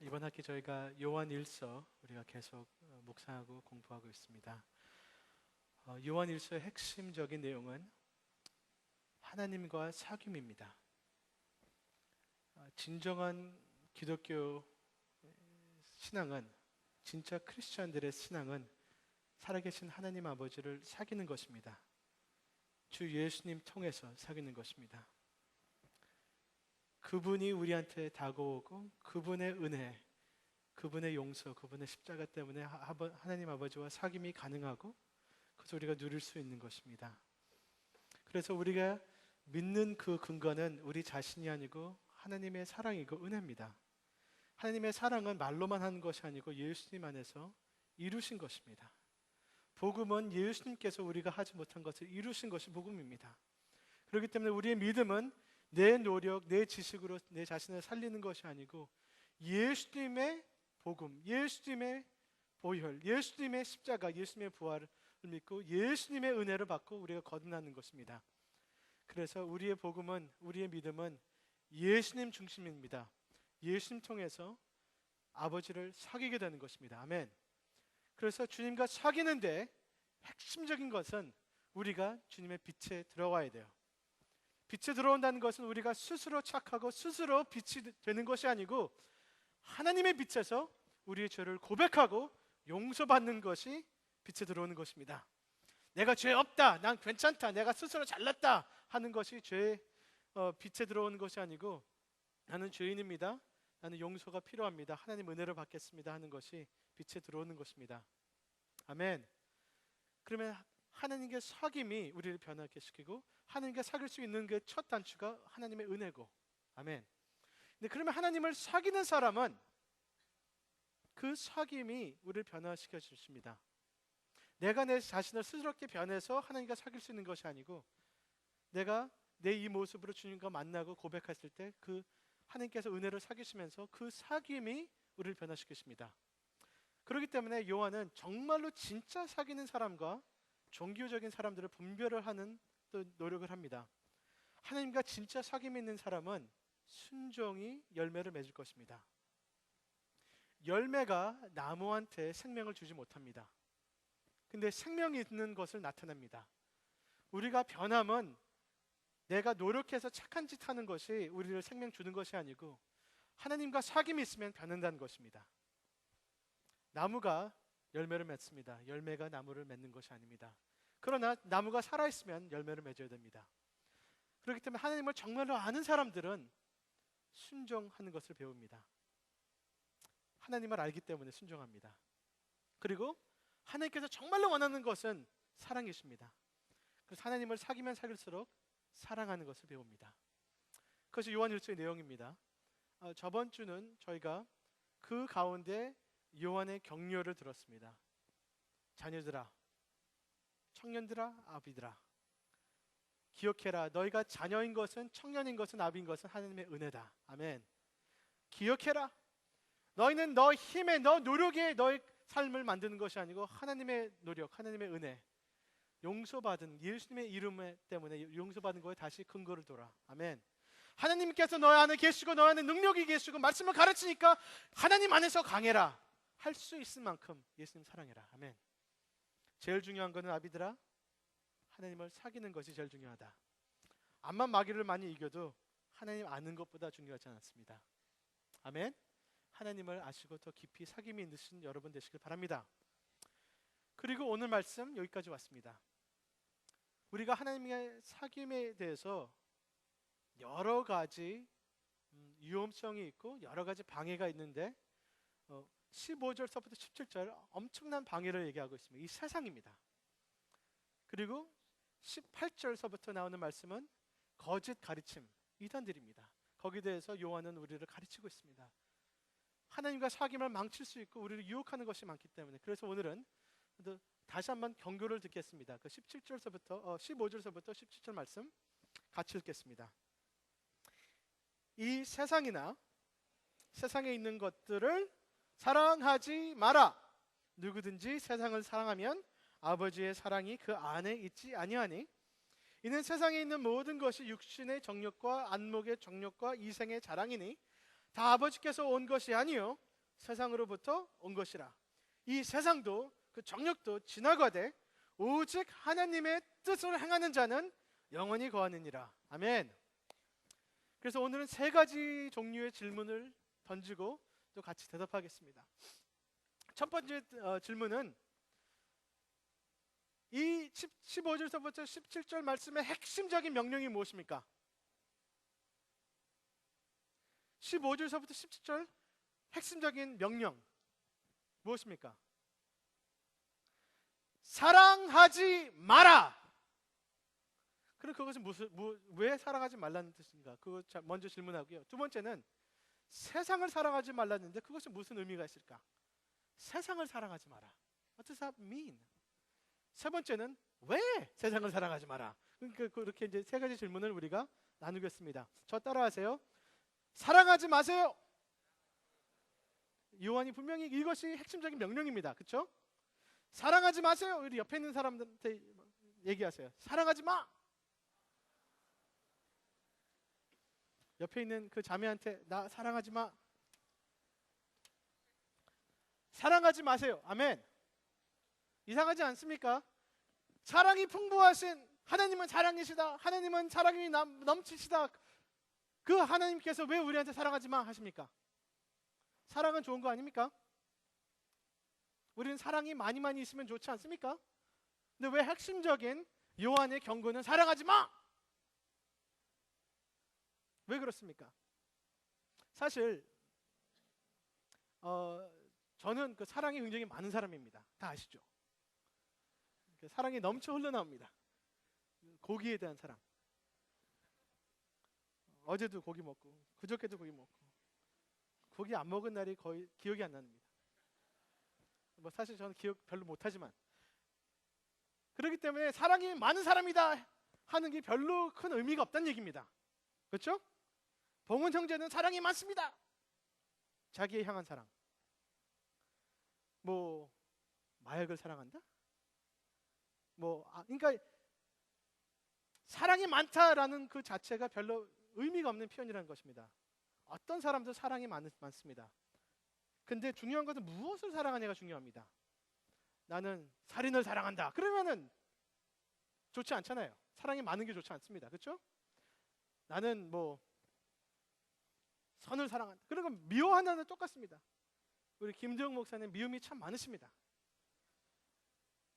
이번 학기 저희가 요한일서 우리가 계속 묵상하고 공부하고 있습니다. 요한일서의 핵심적인 내용은 하나님과 사귐입니다. 진정한 기독교 신앙은, 진짜 크리스천들의 신앙은 살아계신 하나님 아버지를 사귀는 것입니다. 주 예수님 통해서 사귀는 것입니다. 그분이 우리한테 다가오고 그분의 은혜, 그분의 용서, 그분의 십자가 때문에 하나님 아버지와 사귐이 가능하고 그래서 우리가 누릴 수 있는 것입니다. 그래서 우리가 믿는 그 근거는 우리 자신이 아니고 하나님의 사랑이고 은혜입니다. 하나님의 사랑은 말로만 하는 것이 아니고 예수님 안에서 이루신 것입니다. 복음은 예수님께서 우리가 하지 못한 것을 이루신 것이 복음입니다. 그렇기 때문에 우리의 믿음은 내 노력, 내 지식으로 내 자신을 살리는 것이 아니고 예수님의 복음, 예수님의 보혈, 예수님의 십자가, 예수님의 부활을 믿고 예수님의 은혜를 받고 우리가 거듭나는 것입니다. 그래서 우리의 복음은, 우리의 믿음은 예수님 중심입니다. 예수님 통해서 아버지를 사귀게 되는 것입니다. 아멘. 그래서 주님과 사귀는데 핵심적인 것은 우리가 주님의 빛에 들어와야 돼요. 빛에 들어온다는 것은 우리가 스스로 착하고 스스로 빛이 되는 것이 아니고 하나님의 빛에서 우리의 죄를 고백하고 용서받는 것이 빛에 들어오는 것입니다. 내가 죄 없다, 난 괜찮다, 내가 스스로 잘났다 하는 것이 빛에 들어오는 것이 아니고 나는 죄인입니다, 나는 용서가 필요합니다, 하나님 은혜를 받겠습니다 하는 것이 빛에 들어오는 것입니다. 아멘. 그러면 하나님께 사귐이 우리를 변하게 시키고 하나님께 사귈 수 있는 그 첫 단추가 하나님의 은혜고, 아멘. 근데 그러면 하나님을 사귀는 사람은 그 사귐이 우리를 변화시켜 주십니다. 내가 내 자신을 스스롭게 변해서 하나님과 사귈 수 있는 것이 아니고 내가 내 이 모습으로 주님과 만나고 고백했을 때 그 하나님께서 은혜를 사귀시면서 그 사귐이 우리를 변화시키십니다. 그렇기 때문에 요한은 정말로 진짜 사귀는 사람과 종교적인 사람들을 분별을 하는 또 노력을 합니다. 하나님과 진짜 사귐이 있는 사람은 순종이 열매를 맺을 것입니다. 열매가 나무한테 생명을 주지 못합니다. 근데 생명이 있는 것을 나타냅니다. 우리가 변함은 내가 노력해서 착한 짓 하는 것이 우리를 생명 주는 것이 아니고 하나님과 사귐이 있으면 변한다는 것입니다. 나무가 열매를 맺습니다. 열매가 나무를 맺는 것이 아닙니다. 그러나 나무가 살아있으면 열매를 맺어야 됩니다. 그렇기 때문에 하나님을 정말로 아는 사람들은 순종하는 것을 배웁니다. 하나님을 알기 때문에 순종합니다. 그리고 하나님께서 정말로 원하는 것은 사랑이십니다. 그래서 하나님을 사귀면 사귈수록 사랑하는 것을 배웁니다. 그것이 요한일서의 내용입니다. 저번 주는 저희가 그 가운데 요한의 격려를 들었습니다. 자녀들아, 청년들아, 아비들아, 기억해라. 너희가 자녀인 것은, 청년인 것은, 아비인 것은 하나님의 은혜다. 아멘. 기억해라. 너희는 너 힘에, 너 노력에 너의 삶을 만드는 것이 아니고 하나님의 노력, 하나님의 은혜, 용서받은 예수님의 이름 때문에 용서받은 거에 다시 근거를 둬라. 아멘. 하나님께서 너희 안에 계시고 너희 안에 능력이 계시고 말씀을 가르치니까 하나님 안에서 강해라. 할 수 있을 만큼 예수님 사랑해라. 아멘. 제일 중요한 것은 아비들아, 하나님을 사귀는 것이 제일 중요하다. 암만 마귀를 많이 이겨도 하나님 아는 것보다 중요하지 않습니다. 아멘. 하나님을 아시고 더 깊이 사귐이 있으신 여러분 되시길 바랍니다. 그리고 오늘 말씀 여기까지 왔습니다. 우리가 하나님의 사귐에 대해서 여러 가지 위험성이 있고 여러 가지 방해가 있는데 15절서부터 17절 엄청난 방해를 얘기하고 있습니다. 이 세상입니다. 그리고 18절서부터 나오는 말씀은 거짓 가르침, 이단들입니다. 거기에 대해서 요한은 우리를 가르치고 있습니다. 하나님과 사귐을 망칠 수 있고 우리를 유혹하는 것이 많기 때문에, 그래서 오늘은 다시 한번 경고를 듣겠습니다. 그 15절서부터 17절 말씀 같이 읽겠습니다. 이 세상이나 세상에 있는 것들을 사랑하지 마라. 누구든지 세상을 사랑하면 아버지의 사랑이 그 안에 있지 아니하니 이는 세상에 있는 모든 것이 육신의 정욕과 안목의 정욕과 이생의 자랑이니 다 아버지께서 온 것이 아니요 세상으로부터 온 것이라. 이 세상도 그 정욕도 지나가되 오직 하나님의 뜻을 행하는 자는 영원히 거하느니라. 아멘. 그래서 오늘은 세 가지 종류의 질문을 던지고 또 같이 대답하겠습니다. 첫 번째 질문은 이 15절서부터 17절 말씀의 핵심적인 명령이 무엇입니까? 15절서부터 17절 핵심적인 명령 무엇입니까? 사랑하지 마라. 그럼 그것은 왜 사랑하지 말라는 뜻인가? 그거 먼저 질문하고요. 두 번째는 세상을 사랑하지 말라는데 그것은 무슨 의미가 있을까? 세상을 사랑하지 마라. What does that mean? 세 번째는 왜 세상을 사랑하지 마라? 그러니까 그렇게 이제 세 가지 질문을 우리가 나누겠습니다. 저 따라하세요. 사랑하지 마세요. 요한이 분명히 이것이 핵심적인 명령입니다. 그렇죠? 사랑하지 마세요. 우리 옆에 있는 사람들한테 얘기하세요. 사랑하지 마. 옆에 있는 그 자매한테 나 사랑하지 마. 사랑하지 마세요. 아멘. 이상하지 않습니까? 사랑이 풍부하신 하나님은 사랑이시다. 하나님은 사랑이 넘치시다. 그 하나님께서 왜 우리한테 사랑하지 마 하십니까? 사랑은 좋은 거 아닙니까? 우리는 사랑이 많이 있으면 좋지 않습니까? 근데 왜 핵심적인 요한의 경고는 사랑하지 마! 왜 그렇습니까? 사실 저는 그 사랑이 굉장히 많은 사람입니다. 다 아시죠? 사랑이 넘쳐 흘러나옵니다. 고기에 대한 사랑. 어제도 고기 먹고 그저께도 고기 먹고 고기 안 먹은 날이 거의 기억이 안 납니다. 뭐 사실 저는 기억 별로 못하지만 그렇기 때문에 사랑이 많은 사람이다 하는 게 별로 큰 의미가 없다는 얘기입니다. 그렇죠? 봉은 형제는 사랑이 많습니다. 자기에 향한 사랑. 뭐 마약을 사랑한다? 그러니까 사랑이 많다라는 그 자체가 별로 의미가 없는 표현이라는 것입니다. 어떤 사람도 사랑이 많습니다. 근데 중요한 것은 무엇을 사랑하냐가 중요합니다. 나는 살인을 사랑한다. 그러면은 좋지 않잖아요. 사랑이 많은 게 좋지 않습니다. 그렇죠? 나는 선을 사랑한다. 그리고 미워한다는 똑같습니다. 우리 김대웅 목사님 미움이 참 많으십니다.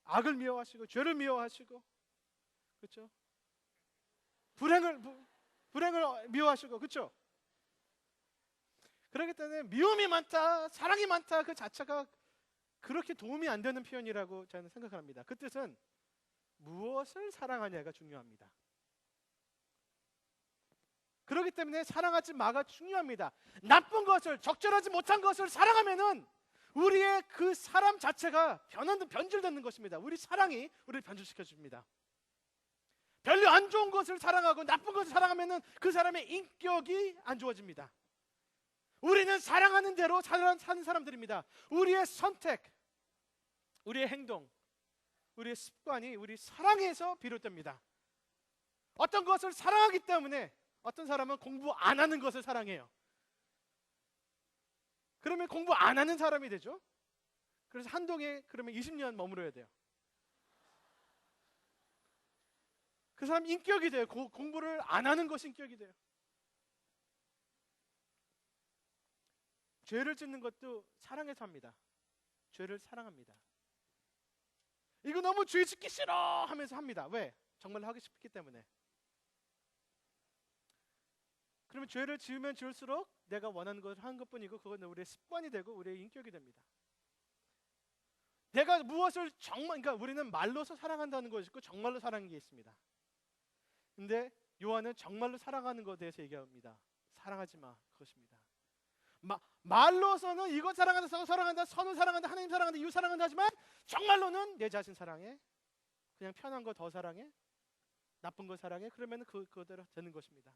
악을 미워하시고 죄를 미워하시고 그렇죠? 불행을 미워하시고 그렇죠? 그렇기 때문에 미움이 많다, 사랑이 많다 그 자체가 그렇게 도움이 안 되는 표현이라고 저는 생각합니다. 그 뜻은 무엇을 사랑하냐가 중요합니다. 그렇기 때문에 사랑하지 마가 중요합니다. 나쁜 것을, 적절하지 못한 것을 사랑하면은 우리의 그 사람 자체가 변질되는 것입니다. 우리 사랑이 우리를 변질시켜 줍니다. 별로 안 좋은 것을 사랑하고 나쁜 것을 사랑하면은 그 사람의 인격이 안 좋아집니다. 우리는 사랑하는 대로 사는 사람들입니다. 우리의 선택, 우리의 행동, 우리의 습관이 우리 사랑에서 비롯됩니다. 어떤 것을 사랑하기 때문에 어떤 사람은 공부 안 하는 것을 사랑해요. 그러면 공부 안 하는 사람이 되죠. 그래서 한동에 그러면 20년 머물어야 돼요. 그 사람 인격이 돼요. 공부를 안 하는 것이 인격이 돼요. 죄를 짓는 것도 사랑해서 합니다. 죄를 사랑합니다. 이거 너무 죄 짓기 싫어 하면서 합니다. 왜? 정말 하기 싶기 때문에. 그러면 죄를 지으면 지을수록 내가 원하는 것을 하는 것뿐이고 그건 우리의 습관이 되고 우리의 인격이 됩니다. 내가 무엇을 그러니까 우리는 말로서 사랑한다는 것이 있고 정말로 사랑하는 게 있습니다. 근데 요한은 정말로 사랑하는 것에 대해서 얘기합니다. 사랑하지 마 그것입니다. 말로서는 이것 사랑한다, 저것 사랑한다, 선을 사랑한다, 하나님 사랑한다, 이웃 사랑한다 하지만 정말로는 내 자신 사랑해, 그냥 편한 거 더 사랑해, 나쁜 거 사랑해. 그러면 그거대로 되는 것입니다.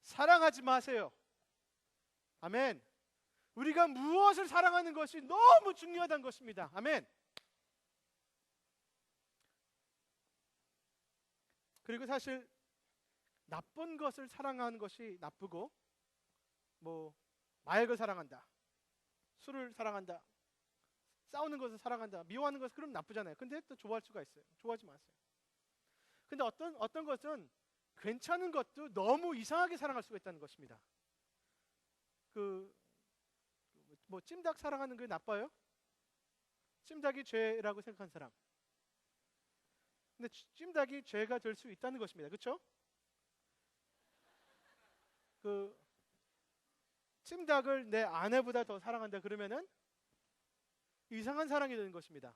사랑하지 마세요. 아멘. 우리가 무엇을 사랑하는 것이 너무 중요하다는 것입니다. 아멘. 그리고 사실 나쁜 것을 사랑하는 것이 나쁘고 마약을 사랑한다, 술을 사랑한다, 싸우는 것을 사랑한다, 미워하는 것은 그럼 나쁘잖아요. 근데 또 좋아할 수가 있어요. 좋아하지 마세요. 근데 어떤 것은 괜찮은 것도 너무 이상하게 사랑할 수가 있다는 것입니다. 찜닭 사랑하는 게 나빠요? 찜닭이 죄라고 생각한 사람. 근데 찜닭이 죄가 될 수 있다는 것입니다. 그렇죠? 찜닭을 내 아내보다 더 사랑한다 그러면은 이상한 사랑이 되는 것입니다.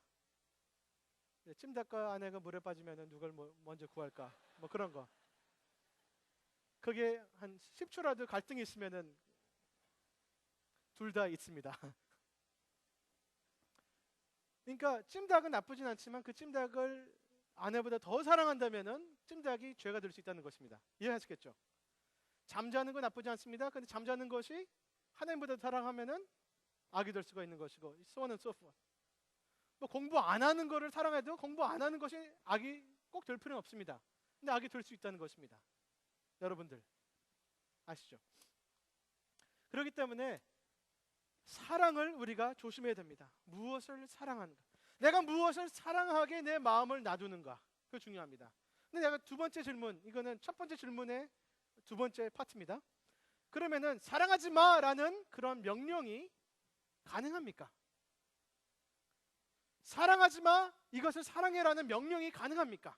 찜닭과 아내가 물에 빠지면은 누굴 먼저 구할까? 뭐 그런 거. 그게 한 10초라도 갈등이 있으면은 둘 다 있습니다. 그러니까 찜닭은 나쁘진 않지만 그 찜닭을 아내보다 더 사랑한다면은 찜닭이 죄가 될 수 있다는 것입니다. 이해하시겠죠? 잠자는 건 나쁘지 않습니다. 근데 잠자는 것이 하나님보다 사랑하면은 악이 될 수가 있는 것이고, so on and so forth. 뭐 공부 안 하는 거를 사랑해도 공부 안 하는 것이 악이 꼭 될 필요는 없습니다. 근데 악이 될 수 있다는 것입니다. 여러분들 아시죠? 그렇기 때문에 사랑을 우리가 조심해야 됩니다. 무엇을 사랑하는가? 내가 무엇을 사랑하게 내 마음을 놔두는가? 그거 중요합니다. 근데 내가 두 번째 질문, 이거는 첫 번째 질문의 두 번째 파트입니다. 그러면은 사랑하지 마라는 그런 명령이 가능합니까? 사랑하지 마, 이것을 사랑해라는 명령이 가능합니까?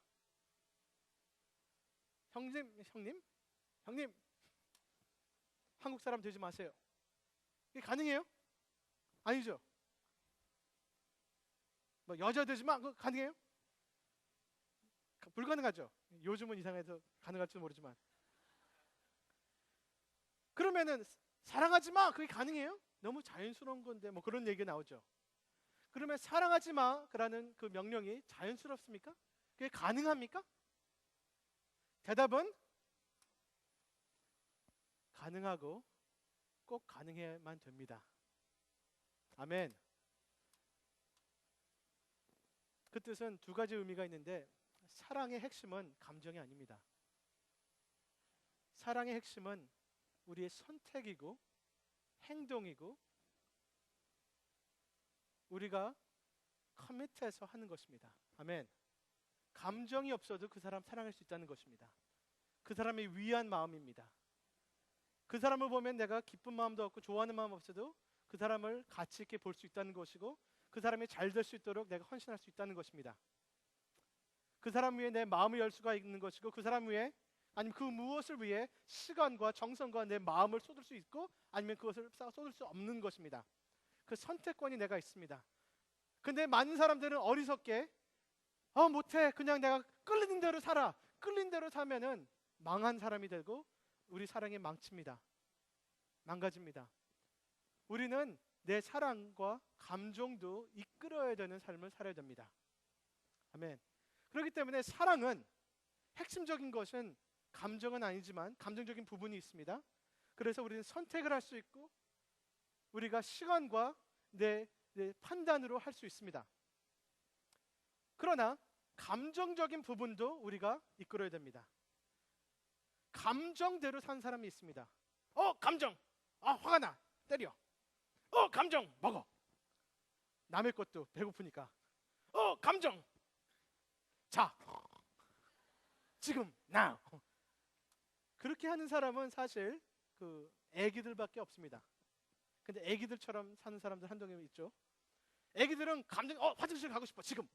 형님, 한국 사람 되지 마세요. 이게 가능해요? 아니죠. 뭐 여자 되지 마, 그거 가능해요? 불가능하죠. 요즘은 이상해서 가능할지도 모르지만. 그러면은 사랑하지 마, 그게 가능해요? 너무 자연스러운 건데 뭐 그런 얘기가 나오죠. 그러면 사랑하지 마라는 그 명령이 자연스럽습니까? 그게 가능합니까? 대답은 가능하고 꼭 가능해야만 됩니다. 아멘. 그 뜻은 두 가지 의미가 있는데, 사랑의 핵심은 감정이 아닙니다. 사랑의 핵심은 우리의 선택이고 행동이고 우리가 커밋해서 하는 것입니다. 아멘. 감정이 없어도 그 사람 사랑할 수 있다는 것입니다. 그 사람이 위한 마음입니다. 그 사람을 보면 내가 기쁜 마음도 없고 좋아하는 마음 없어도 그 사람을 가치 있게 볼 수 있다는 것이고, 그 사람이 잘 될 수 있도록 내가 헌신할 수 있다는 것입니다. 그 사람 위해 내 마음을 열 수가 있는 것이고, 그 사람 위해, 아니면 그 무엇을 위해 시간과 정성과 내 마음을 쏟을 수 있고, 아니면 그것을 쏟을 수 없는 것입니다. 그 선택권이 내가 있습니다. 근데 많은 사람들은 어리석게 못해, 그냥 내가 끌리는 대로 살아, 끌린 대로 사면은 망한 사람이 되고 우리 사랑이 망칩니다. 망가집니다. 우리는 내 사랑과 감정도 이끌어야 되는 삶을 살아야 됩니다. 아멘. 그렇기 때문에 사랑은 핵심적인 것은 감정은 아니지만 감정적인 부분이 있습니다. 그래서 우리는 선택을 할 수 있고 우리가 시간과 내 판단으로 할 수 있습니다. 그러나 감정적인 부분도 우리가 이끌어야 됩니다. 감정대로 산 사람이 있습니다. 감정, 화가 나, 때려. 감정, 먹어. 남의 것도 배고프니까. 감정, 자, 지금 나. 그렇게 하는 사람은 사실 애기들밖에 없습니다. 근데 애기들처럼 사는 사람들 한동에 있죠. 애기들은 감정, 화장실 가고 싶어, 지금.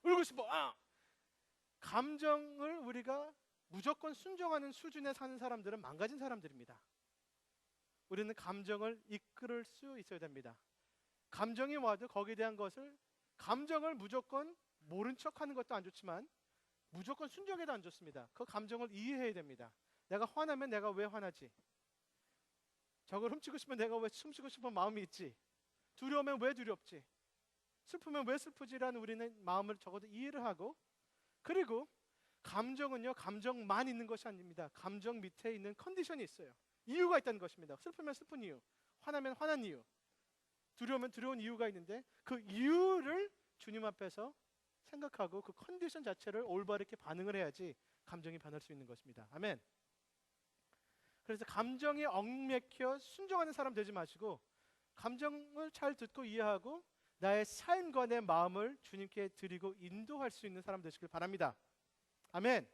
울고 싶어. 감정을 우리가 무조건 순종하는 수준에 사는 사람들은 망가진 사람들입니다. 우리는 감정을 이끌을 수 있어야 됩니다. 감정이 와도 거기에 대한 감정을 무조건 모른 척하는 것도 안 좋지만 무조건 순종해도 안 좋습니다. 그 감정을 이해해야 됩니다. 내가 화나면 내가 왜 화나지? 저걸 훔치고 싶으면 내가 왜 훔치고 싶은 마음이 있지? 두려우면 왜 두렵지? 슬프면 왜 슬프지라는 우리는 마음을 적어도 이해를 하고, 그리고 감정은요, 감정만 있는 것이 아닙니다. 감정 밑에 있는 컨디션이 있어요. 이유가 있다는 것입니다. 슬프면 슬픈 이유, 화나면 화난 이유, 두려우면 두려운 이유가 있는데 그 이유를 주님 앞에서 생각하고 그 컨디션 자체를 올바르게 반응을 해야지 감정이 변할 수 있는 것입니다. 아멘. 그래서 감정에 얽매여 순종하는 사람 되지 마시고 감정을 잘 듣고 이해하고 나의 삶과 내 마음을 주님께 드리고 인도할 수 있는 사람 되시길 바랍니다. 아멘.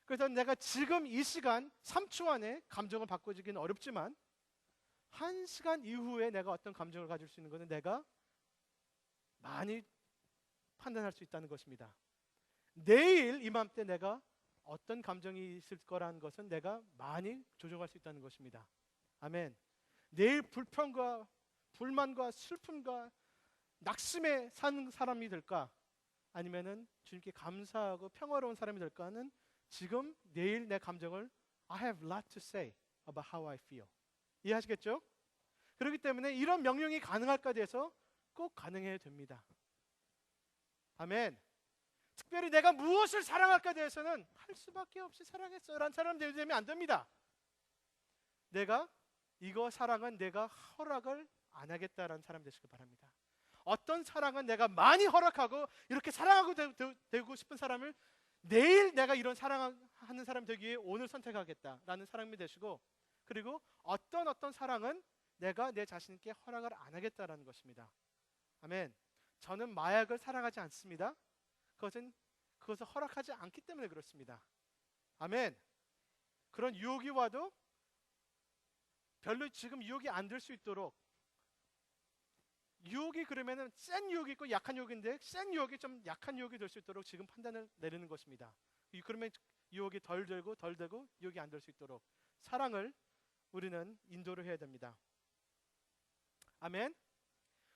그래서 내가 지금 이 시간 3초 안에 감정을 바꿔주기는 어렵지만 1시간 이후에 내가 어떤 감정을 가질 수 있는 것은 내가 많이 판단할 수 있다는 것입니다. 내일 이맘때 내가 어떤 감정이 있을 거라는 것은 내가 많이 조정할 수 있다는 것입니다. 아멘. 내일 불평과 불만과 슬픔과 낙심에 사는 사람이 될까? 아니면은 주님께 감사하고 평화로운 사람이 될까는 지금 내일 내 감정을 I have a lot to say about how I feel. 이해하시겠죠? 그렇기 때문에 이런 명령이 가능할까 돼서 꼭 가능해야 됩니다. 아멘. 특별히 내가 무엇을 사랑할까 대해서는 할 수밖에 없이 사랑했어요 라는 사람 되면 안 됩니다. 내가 이거 사랑은 내가 허락을 안 하겠다라는 사람 되시길 바랍니다. 어떤 사랑은 내가 많이 허락하고 이렇게 사랑하고 되고 싶은 사람을 내일 내가 이런 사랑하는 사람 되기 위해 오늘 선택하겠다라는 사람이 되시고, 그리고 어떤 사랑은 내가 내 자신께 허락을 안 하겠다라는 것입니다. 아멘. 저는 마약을 사랑하지 않습니다. 그것을 허락하지 않기 때문에 그렇습니다. 아멘. 그런 유혹이 와도 별로 지금 유혹이 안 될 수 있도록, 유혹이 그러면은 센 유혹이 있고 약한 유혹인데 센 유혹이 좀 약한 유혹이 될 수 있도록 지금 판단을 내리는 것입니다. 그러면 유혹이 덜 되고 유혹이 안 될 수 있도록 사랑을 우리는 인도를 해야 됩니다. 아멘.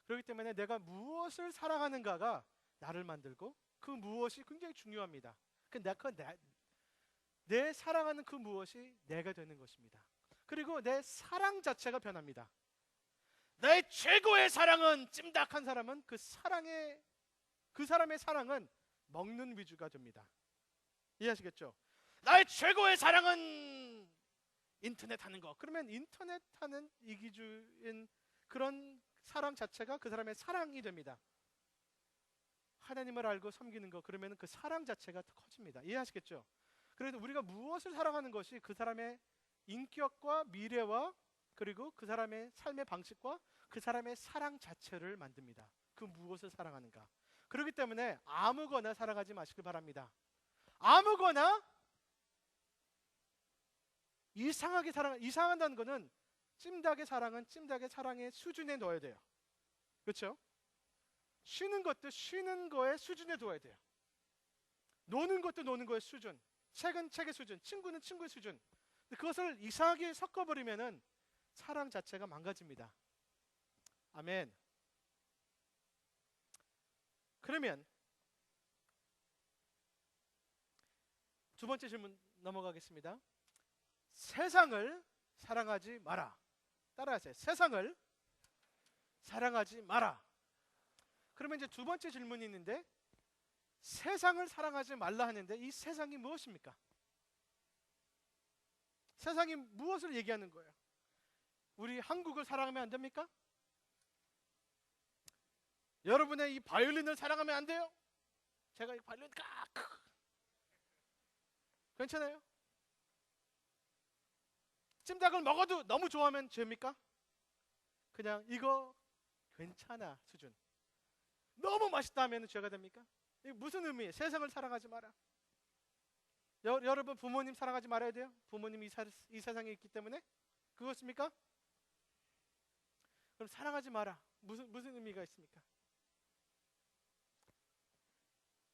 그렇기 때문에 내가 무엇을 사랑하는가가 나를 만들고 그 무엇이 굉장히 중요합니다. 내 사랑하는 그 무엇이 내가 되는 것입니다. 그리고 내 사랑 자체가 변합니다. 나의 최고의 사랑은, 찜닭한 사람은 그 사람의 사랑은 먹는 위주가 됩니다. 이해하시겠죠? 나의 최고의 사랑은 인터넷 하는 거. 그러면 인터넷 하는 이기주인 그런 사랑 자체가 그 사람의 사랑이 됩니다. 하나님을 알고 섬기는 거, 그러면 그 사랑 자체가 더 커집니다. 이해하시겠죠? 그래서 우리가 무엇을 사랑하는 것이 그 사람의 인격과 미래와 그리고 그 사람의 삶의 방식과 그 사람의 사랑 자체를 만듭니다. 그 무엇을 사랑하는가. 그렇기 때문에 아무거나 사랑하지 마시길 바랍니다. 아무거나 이상한다는 것은 찜닭의 사랑은 찜닭의 사랑의 수준에 넣어야 돼요. 그렇죠? 쉬는 것도 쉬는 거의 수준에 둬야 돼요. 노는 것도 노는 거의 수준, 책은 책의 수준, 친구는 친구의 수준. 그것을 이상하게 섞어버리면은 사랑 자체가 망가집니다. 아멘. 그러면 두 번째 질문 넘어가겠습니다. 세상을 사랑하지 마라. 따라하세요. 세상을 사랑하지 마라. 그러면 이제 두 번째 질문이 있는데, 세상을 사랑하지 말라 하는데 이 세상이 무엇입니까? 세상이 무엇을 얘기하는 거예요? 우리 한국을 사랑하면 안 됩니까? 여러분의 이 바이올린을 사랑하면 안 돼요? 제가 이 바이올린 괜찮아요? 찜닭을 먹어도 너무 좋아하면 죄입니까? 그냥 이거 괜찮아 수준. 너무 맛있다 하면 죄가 됩니까? 이게 무슨 의미예요? 세상을 사랑하지 마라. 여러분 부모님 사랑하지 말아야 돼요? 부모님이 이 세상에 있기 때문에? 그것입니까? 그럼 사랑하지 마라. 무슨 의미가 있습니까?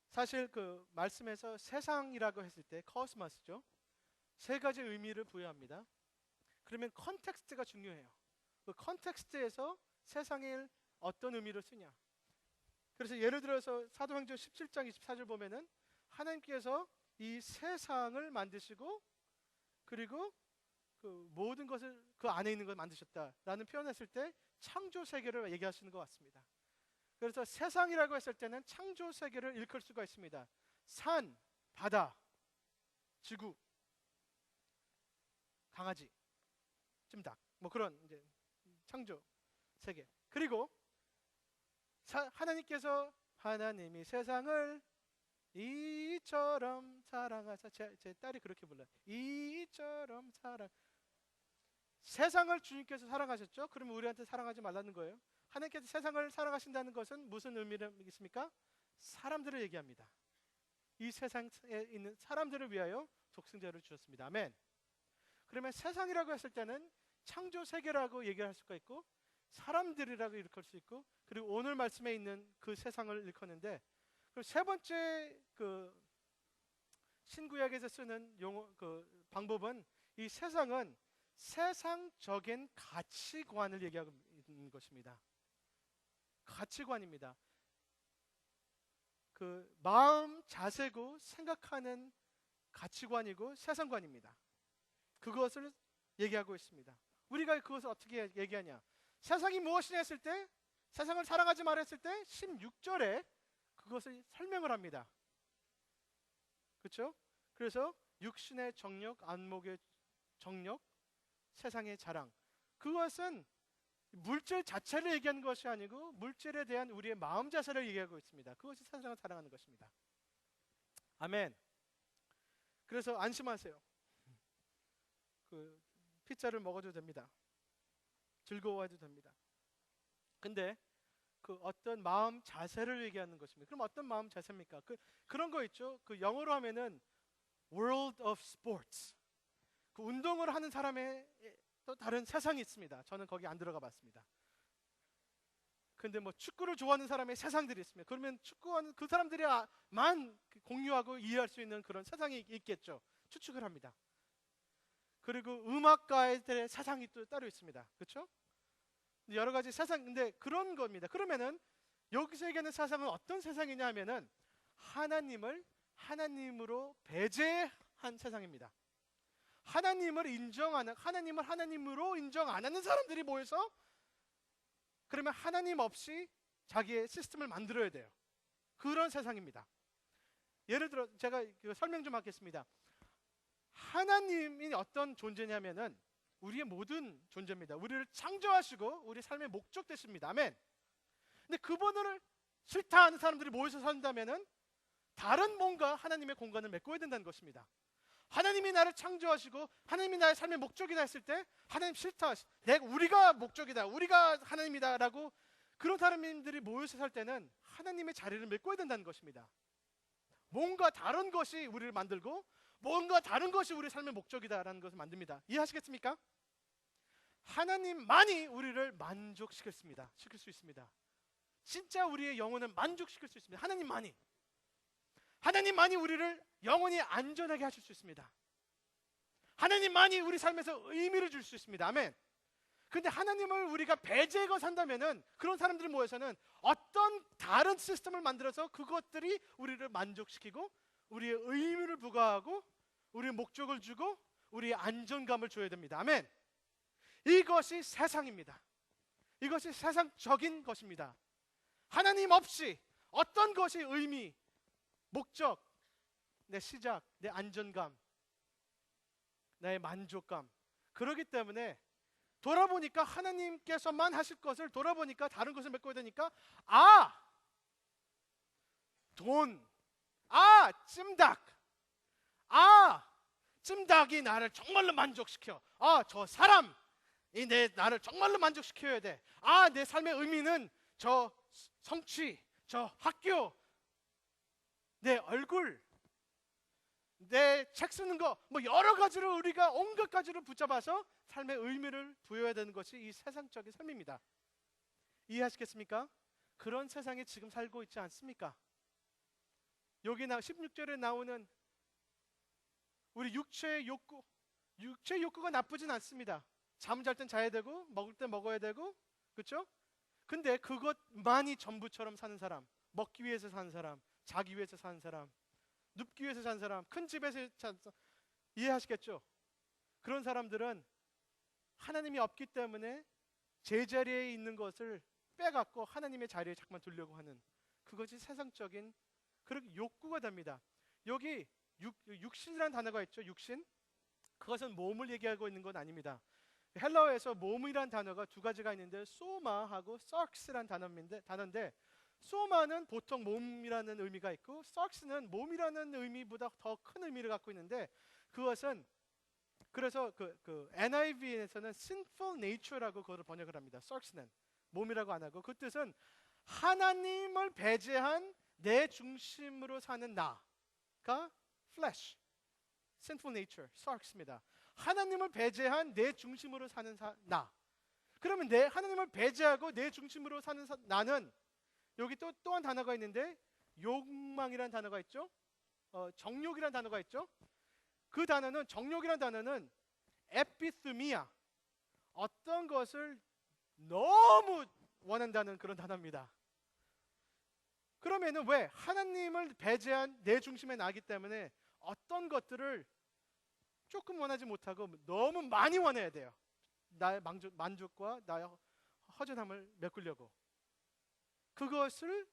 사실 그 말씀에서 세상이라고 했을 때 코스모스죠. 세 가지 의미를 부여합니다. 그러면 컨텍스트가 중요해요. 그 컨텍스트에서 세상에 어떤 의미를 쓰냐. 그래서 예를 들어서 사도행전 17장 24절 보면은 하나님께서 이 세상을 만드시고 그리고 그 모든 것을 그 안에 있는 걸 만드셨다라는 표현했을 때 창조 세계를 얘기하시는 것 같습니다. 그래서 세상이라고 했을 때는 창조 세계를 일컬 수가 있습니다. 산, 바다, 지구, 강아지, 찜닭, 뭐 그런 이제 창조 세계. 그리고 하나님이 세상을 이처럼 사랑하사, 제 딸이 그렇게 불러요. 이처럼 사랑. 세상을 주님께서 사랑하셨죠? 그러면 우리한테 사랑하지 말라는 거예요. 하나님께서 세상을 사랑하신다는 것은 무슨 의미겠습니까? 사람들을 얘기합니다. 이 세상에 있는 사람들을 위하여 독생자를 주셨습니다. 아멘. 그러면 세상이라고 했을 때는 창조 세계라고 얘기할 수가 있고, 사람들이라고 일컬 수 있고, 그리고 오늘 말씀에 있는 그 세상을 일컫는데, 그리고 세 번째 그 신구약에서 쓰는 용어, 그 방법은, 이 세상은 세상적인 가치관을 얘기하고 있는 것입니다. 가치관입니다. 그 마음 자세고 생각하는 가치관이고 세상관입니다. 그것을 얘기하고 있습니다. 우리가 그것을 어떻게 얘기하냐? 세상이 무엇이냐 했을 때, 세상을 사랑하지 말라 했을 때 16절에 그것을 설명을 합니다. 그렇죠? 그래서 육신의 정욕, 안목의 정욕, 세상의 자랑, 그것은 물질 자체를 얘기하는 것이 아니고 물질에 대한 우리의 마음 자세를 얘기하고 있습니다. 그것이 세상을 사랑하는 것입니다. 아멘. 그래서 안심하세요. 그 피자를 먹어도 됩니다. 즐거워해도 됩니다. 근데 그 어떤 마음 자세를 얘기하는 것입니다. 그럼 어떤 마음 자세입니까? 그런 거 있죠. 그 영어로 하면은 World of Sports. 그 운동을 하는 사람의 또 다른 세상이 있습니다. 저는 거기 안 들어가 봤습니다. 근데 뭐 축구를 좋아하는 사람의 세상들이 있습니다. 그러면 축구하는 그 사람들이만 공유하고 이해할 수 있는 그런 세상이 있겠죠. 추측을 합니다. 그리고 음악가들의 세상이 또 따로 있습니다. 그렇죠? 여러 가지 세상, 근데 그런 겁니다. 그러면은 여기서 얘기하는 세상은 어떤 세상이냐 하면은 하나님을 하나님으로 배제한 세상입니다. 하나님을 인정하는, 하나님을 하나님으로 인정 안 하는 사람들이 모여서, 그러면 하나님 없이 자기의 시스템을 만들어야 돼요. 그런 세상입니다. 예를 들어 제가 설명 좀 하겠습니다. 하나님이 어떤 존재냐면은 우리의 모든 존재입니다. 우리를 창조하시고 우리 삶의 목적 되십니다. 아멘. 근데 그분을 싫다 하는 사람들이 모여서 산다면은 다른 뭔가 하나님의 공간을 메꿔야 된다는 것입니다. 하나님이 나를 창조하시고 하나님이 나의 삶의 목적이다 했을 때, 하나님 싫다, 우리가 목적이다, 우리가 하나님이다 라고 그런 사람들이 모여서 살 때는 하나님의 자리를 메꿔야 된다는 것입니다. 뭔가 다른 것이 우리를 만들고 뭔가 다른 것이 우리의 삶의 목적이다라는 것을 만듭니다. 이해하시겠습니까? 하나님만이 우리를 만족시킬 수 있습니다. 진짜 우리의 영혼을 만족시킬 수 있습니다. 하나님만이 우리를 영원히 안전하게 하실 수 있습니다. 하나님만이 우리 삶에서 의미를 줄 수 있습니다. 아멘. 근데 하나님을 우리가 배제하고 산다면은 그런 사람들 모여서는 어떤 다른 시스템을 만들어서 그것들이 우리를 만족시키고 우리의 의미를 부과하고 우리의 목적을 주고 우리의 안정감을 줘야 됩니다. 아멘. 이것이 세상입니다. 이것이 세상적인 것입니다. 하나님 없이 어떤 것이 의미, 목적, 내 시작, 내 안전감, 나의 만족감, 그렇기 때문에 돌아보니까 하나님께서만 하실 것을 돌아보니까 다른 것을 메꿔야 되니까 돈, 찜닭, 찜닭이 나를 정말로 만족시켜. 저 사람이 나를 정말로 만족시켜야 돼. 내 삶의 의미는 저 성취, 저 학교, 내 얼굴, 내 책 쓰는 거, 뭐 여러 가지로 우리가 온갖 가지로 붙잡아서 삶의 의미를 부여해야 되는 것이 이 세상적인 삶입니다. 이해하시겠습니까? 그런 세상에 지금 살고 있지 않습니까? 여기 16절에 나오는 우리 육체의 욕구가 나쁘진 않습니다. 잠잘 땐 자야 되고 먹을 땐 먹어야 되고, 그렇죠? 근데 그것만이 전부처럼 사는 사람, 먹기 위해서 사는 사람, 자기 위해서 사는 사람, 눕기 위해서 사는 사람, 큰 집에서 사는 사람, 이해하시겠죠? 그런 사람들은 하나님이 없기 때문에 제자리에 있는 것을 빼갖고 하나님의 자리에 자꾸만 두려고 하는, 그것이 세상적인 그런 욕구가 됩니다. 여기 육신이라는 단어가 있죠. 육신, 그것은 몸을 얘기하고 있는 건 아닙니다. 헬라어에서 몸이란 단어가 두 가지가 있는데 소마하고 sarx라는 단어인데 소마는 보통 몸이라는 의미가 있고 sarx는 몸이라는 의미보다 더 큰 의미를 갖고 있는데, 그것은 그래서 그 NIV에서는 sinful nature라고 그걸 번역을 합니다. sarx는 몸이라고 안 하고 그 뜻은 하나님을 배제한 내 중심으로 사는 나가 flesh, sinful nature, sarx입니다. 하나님을 배제한 내 중심으로 사는 나. 그러면 내 하나님을 배제하고 내 중심으로 사는 나는 여기 또 한 단어가 있는데 욕망이라는 단어가 있죠. 정욕이라는 단어가 있죠. 그 단어는 정욕이라는 단어는 에피스미아, 어떤 것을 너무 원한다는 그런 단어입니다. 그러면은 왜 하나님을 배제한 내 중심에 나기 때문에 어떤 것들을 조금 원하지 못하고 너무 많이 원해야 돼요. 나의 만족과 나의 허전함을 메꾸려고. 그것을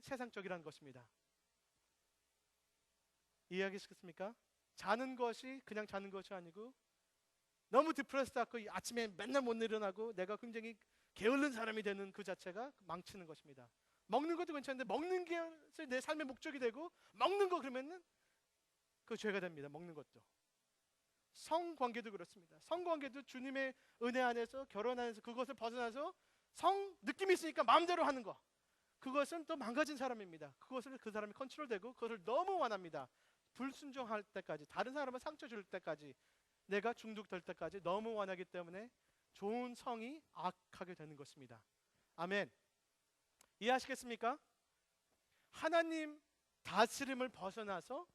세상적이라는 것입니다. 이해하시겠습니까? 자는 것이 그냥 자는 것이 아니고 너무 디프레스하고 아침에 맨날 못 일어나고 내가 굉장히 게으른 사람이 되는 그 자체가 망치는 것입니다. 먹는 것도 괜찮은데 먹는 게 내 삶의 목적이 되고 먹는 거 그러면은 그 죄가 됩니다. 먹는 것도. 성관계도 그렇습니다. 성관계도 주님의 은혜 안에서 결혼 안에서 그것을 벗어나서 성 느낌이 있으니까 마음대로 하는 거. 그것은 또 망가진 사람입니다. 그것을 그 사람이 컨트롤되고 그것을 너무 원합니다. 불순종할 때까지, 다른 사람을 상처 줄 때까지, 내가 중독될 때까지 너무 원하기 때문에 좋은 성이 악하게 되는 것입니다. 아멘. 이해하시겠습니까? 하나님 다스림을 벗어나서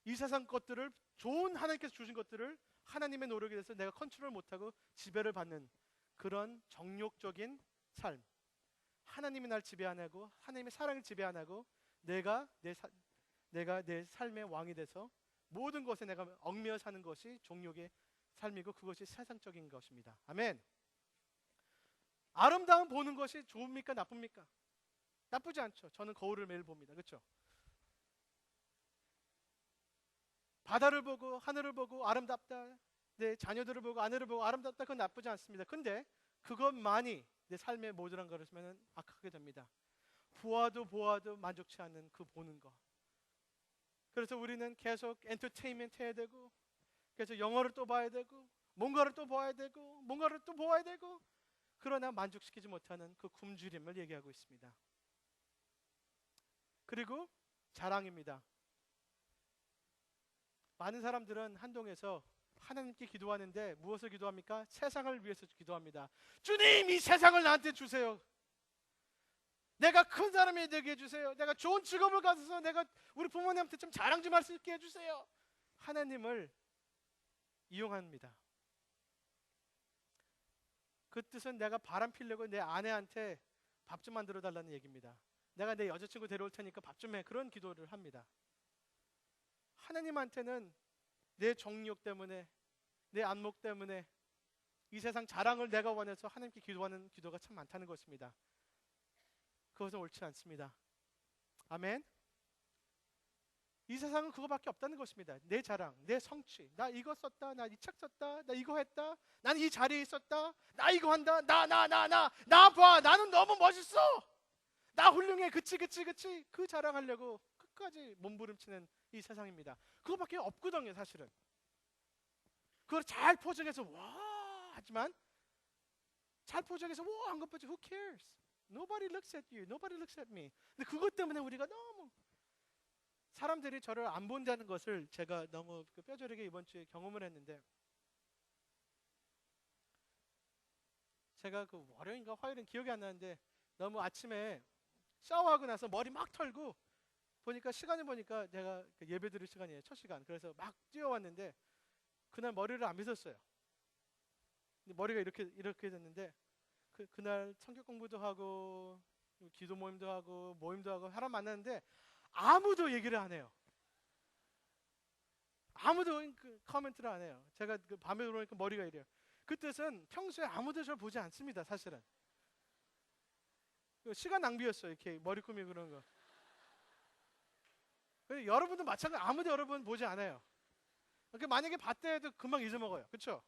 이 세상 것들을, 좋은 하나님께서 주신 것들을 하나님의 노력에 대해서 내가 컨트롤 못하고 지배를 받는 그런 정욕적인 삶. 하나님이 날 지배 안 하고 하나님의 사랑을 지배 안 하고 내가 내 삶의 왕이 돼서 모든 것에 내가 얽매여 사는 것이 정욕의 삶이고 그것이 세상적인 것입니다. 아멘. 아름다움 보는 것이 좋습니까? 나쁩니까? 나쁘지 않죠. 저는 거울을 매일 봅니다. 그렇죠? 바다를 보고 하늘을 보고 아름답다, 내 자녀들을 보고 아내를 보고 아름답다, 그건 나쁘지 않습니다. 근데 그것만이 내 삶의 모델한 것이면 악하게 됩니다. 보아도 만족치 않는 그 보는 것. 그래서 우리는 계속 엔터테인먼트 해야 되고, 그래서 영화를 또 봐야 되고, 뭔가를 또 봐야 되고, 뭔가를 또 보아야 되고, 그러나 만족시키지 못하는 그 굶주림을 얘기하고 있습니다. 그리고 자랑입니다. 많은 사람들은 한동에서 하나님께 기도하는데 무엇을 기도합니까? 세상을 위해서 기도합니다. 주님, 이 세상을 나한테 주세요. 내가 큰 사람이 되게 해주세요. 내가 좋은 직업을 가져서 내가 우리 부모님한테 좀 자랑 좀 할 수 있게 해주세요. 하나님을 이용합니다. 그 뜻은 내가 바람 피려고 내 아내한테 밥 좀 만들어 달라는 얘기입니다. 내가 내 여자친구 데려올 테니까 밥 좀 해. 그런 기도를 합니다. 하나님한테는 내 정욕 때문에, 내 안목 때문에 이 세상 자랑을 내가 원해서 하나님께 기도하는 기도가 참 많다는 것입니다. 그것은 옳지 않습니다. 아멘. 이 세상은 그거밖에 없다는 것입니다. 내 자랑, 내 성취. 나 이거 썼다, 나 이 책 썼다, 나 이거 했다, 난 이 자리에 있었다, 나 이거 한다, 나 봐, 나는 너무 멋있어, 나 훌륭해, 그치. 그 자랑하려고 끝까지 몸부림치는 이 세상입니다. 그거밖에 없거든요, 사실은. 그걸 잘 포장해서 와 하지만, 잘 포장해서 와 한 것뿐이지 who cares? Nobody looks at you, nobody looks at me. 근데 그것 때문에 우리가 너무, 사람들이 저를 안 본다는 것을 제가 너무 뼈저리게 이번 주에 경험을 했는데, 제가 그 월요일인가 화요일은 기억이 안 나는데 너무 아침에 샤워하고 나서 머리 막 털고 보니까 시간을 보니까 제가 예배 드릴 시간이에요. 첫 시간. 그래서 막 뛰어왔는데 그날 머리를 안 빗었어요. 근데 머리가 이렇게 됐는데 그날 성격 공부도 하고 기도 모임도 하고 사람 만났는데 아무도 얘기를 안 해요. 아무도 코멘트를 안 해요. 제가 밤에 들어오니까 머리가 이래요. 그 뜻은 평소에 아무도 저를 보지 않습니다. 사실은 시간 낭비였어요. 이렇게 머리 꾸미고 그런 거. 여러분도 마찬가지. 아무도 여러분 보지 않아요. 그러니까 만약에 봤다 해도 금방 잊어먹어요. 그렇죠?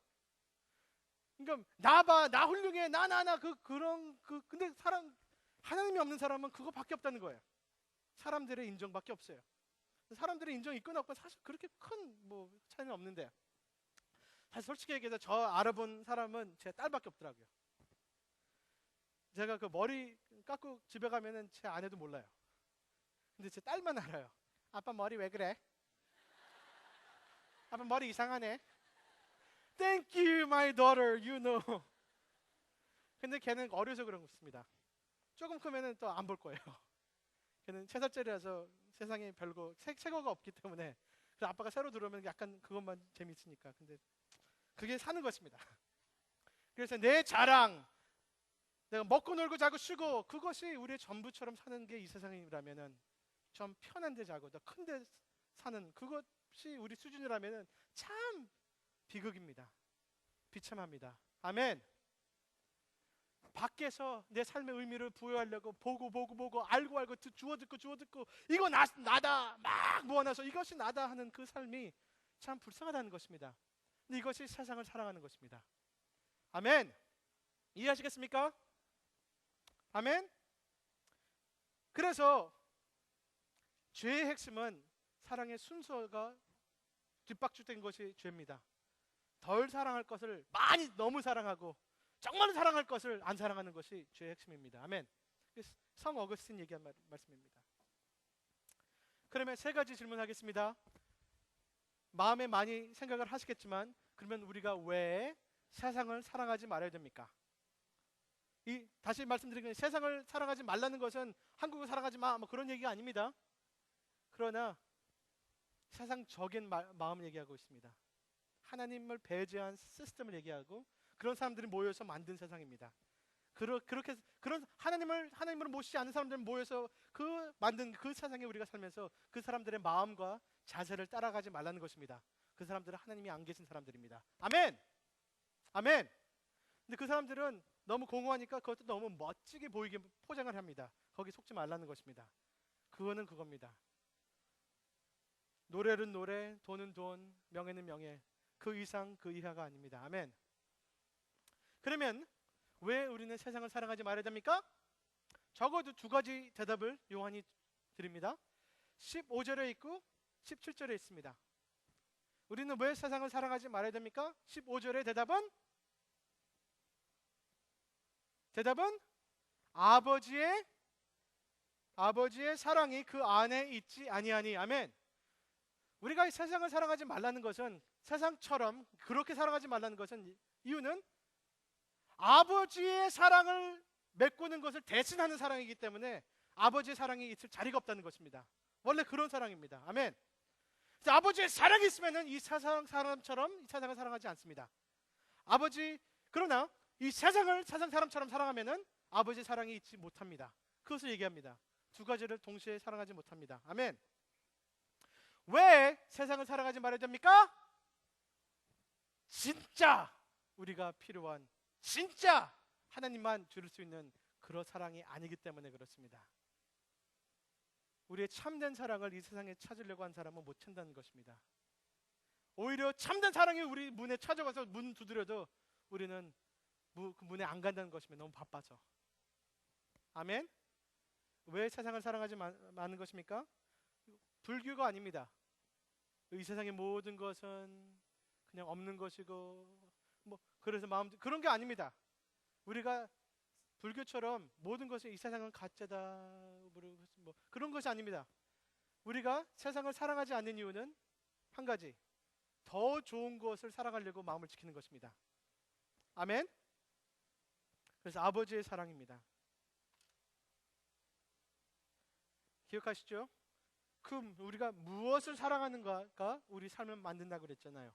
그러니까 나 봐, 나 훌륭해, 근데 하나님이 없는 사람은 그거밖에 없다는 거예요. 사람들의 인정밖에 없어요. 사람들의 인정이 있거나 없거나 사실 그렇게 큰 차이는 없는데, 솔직히 얘기해서 저 알아본 사람은 제 딸밖에 없더라고요. 제가 그 머리 깎고 집에 가면은 제 아내도 몰라요. 근데 제 딸만 알아요. 아빠 머리 왜 그래? 아빠 머리 이상하네. Thank you, my daughter. You know. 근데 걔는 어려서 그런 거 없습니다. 조금 크면은 또 안 볼 거예요. 걔는 3살짜리라서 세상에 별거 새거가 없기 때문에 그래서 아빠가 새로 들어오면 약간 그것만 재밌으니까. 근데 그게 사는 것입니다. 그래서 내 자랑, 내가 먹고 놀고 자고 쉬고 그것이 우리의 전부처럼 사는 게 이 세상이라면은 좀 편한 데 자고 더 큰 데 사는 그것이 우리 수준이라면은 참 비극입니다. 비참합니다. 아멘. 밖에서 내 삶의 의미를 부여하려고 보고 알고 주워 듣고 이거 나다 막 모아놔서 이것이 나다 하는 그 삶이 참 불쌍하다는 것입니다. 근데 이것이 세상을 사랑하는 것입니다. 아멘. 이해하시겠습니까? 아멘. 그래서 죄의 핵심은 사랑의 순서가 뒷박죽된 것이 죄입니다. 덜 사랑할 것을 많이 너무 사랑하고 정말 사랑할 것을 안 사랑하는 것이 죄의 핵심입니다. 아멘. 성 어거스틴 얘기한 말씀입니다. 그러면 3가지 질문하겠습니다. 마음에 많이 생각을 하시겠지만 그러면 우리가 왜 세상을 사랑하지 말아야 됩니까? 다시 말씀드리면 세상을 사랑하지 말라는 것은 한국을 사랑하지 마 뭐 그런 얘기가 아닙니다. 그러나 세상적인 마음을 얘기하고 있습니다. 하나님을 배제한 시스템을 얘기하고 그런 사람들이 모여서 만든 세상입니다. 그렇게 그런 하나님으로 모시지 않은 사람들 모여서 만든 그 세상에 우리가 살면서 그 사람들의 마음과 자세를 따라가지 말라는 것입니다. 그 사람들은 하나님이 안 계신 사람들입니다. 아멘. 아멘. 근데 그 사람들은 너무 공허하니까 그것도 너무 멋지게 보이게 포장을 합니다. 거기 속지 말라는 것입니다. 그거는 그겁니다. 노래는 노래, 돈은 돈, 명예는 명예. 그 이상 그 이하가 아닙니다. 아멘. 그러면 왜 우리는 세상을 사랑하지 말아야 됩니까? 적어도 2가지 대답을 요한이 드립니다. 15절에 있고 17절에 있습니다. 우리는 왜 세상을 사랑하지 말아야 됩니까? 15절의 대답은 아버지의 사랑이 그 안에 있지 아니하니. 아멘. 우리가 이 세상을 사랑하지 말라는 것은 세상처럼 그렇게 사랑하지 말라는 것은 이유는 아버지의 사랑을 메꾸는 것을 대신하는 사랑이기 때문에 아버지의 사랑이 있을 자리가 없다는 것입니다. 원래 그런 사랑입니다. 아멘. 그래서 아버지의 사랑이 있으면 이 세상 사람처럼 이 세상을 사랑하지 않습니다. 그러나 이 세상 사람처럼 사랑하면은 아버지의 사랑이 있지 못합니다. 그것을 얘기합니다. 2가지를 동시에 사랑하지 못합니다. 아멘. 왜 세상을 사랑하지 말아야 됩니까? 진짜 우리가 필요한 진짜 하나님만 주를 수 있는 그런 사랑이 아니기 때문에 그렇습니다. 우리의 참된 사랑을 이 세상에 찾으려고 한 사람은 못 찾는다는 것입니다. 오히려 참된 사랑이 우리 문에 찾아와서 문 두드려도 우리는 그 문에 안 간다는 것입니다. 너무 바빠서. 아멘. 왜 세상을 사랑하지 마는 것입니까? 불교가 아닙니다. 이 세상의 모든 것은 그냥 없는 것이고 그래서 그런 게 아닙니다. 우리가 불교처럼 모든 것이 이 세상은 가짜다 그런 것이 아닙니다. 우리가 세상을 사랑하지 않는 이유는 한 가지, 더 좋은 것을 살아가려고 마음을 지키는 것입니다. 아멘. 그래서 아버지의 사랑입니다. 기억하시죠? 우리가 무엇을 사랑하는가가 우리 삶을 만든다고 그랬잖아요.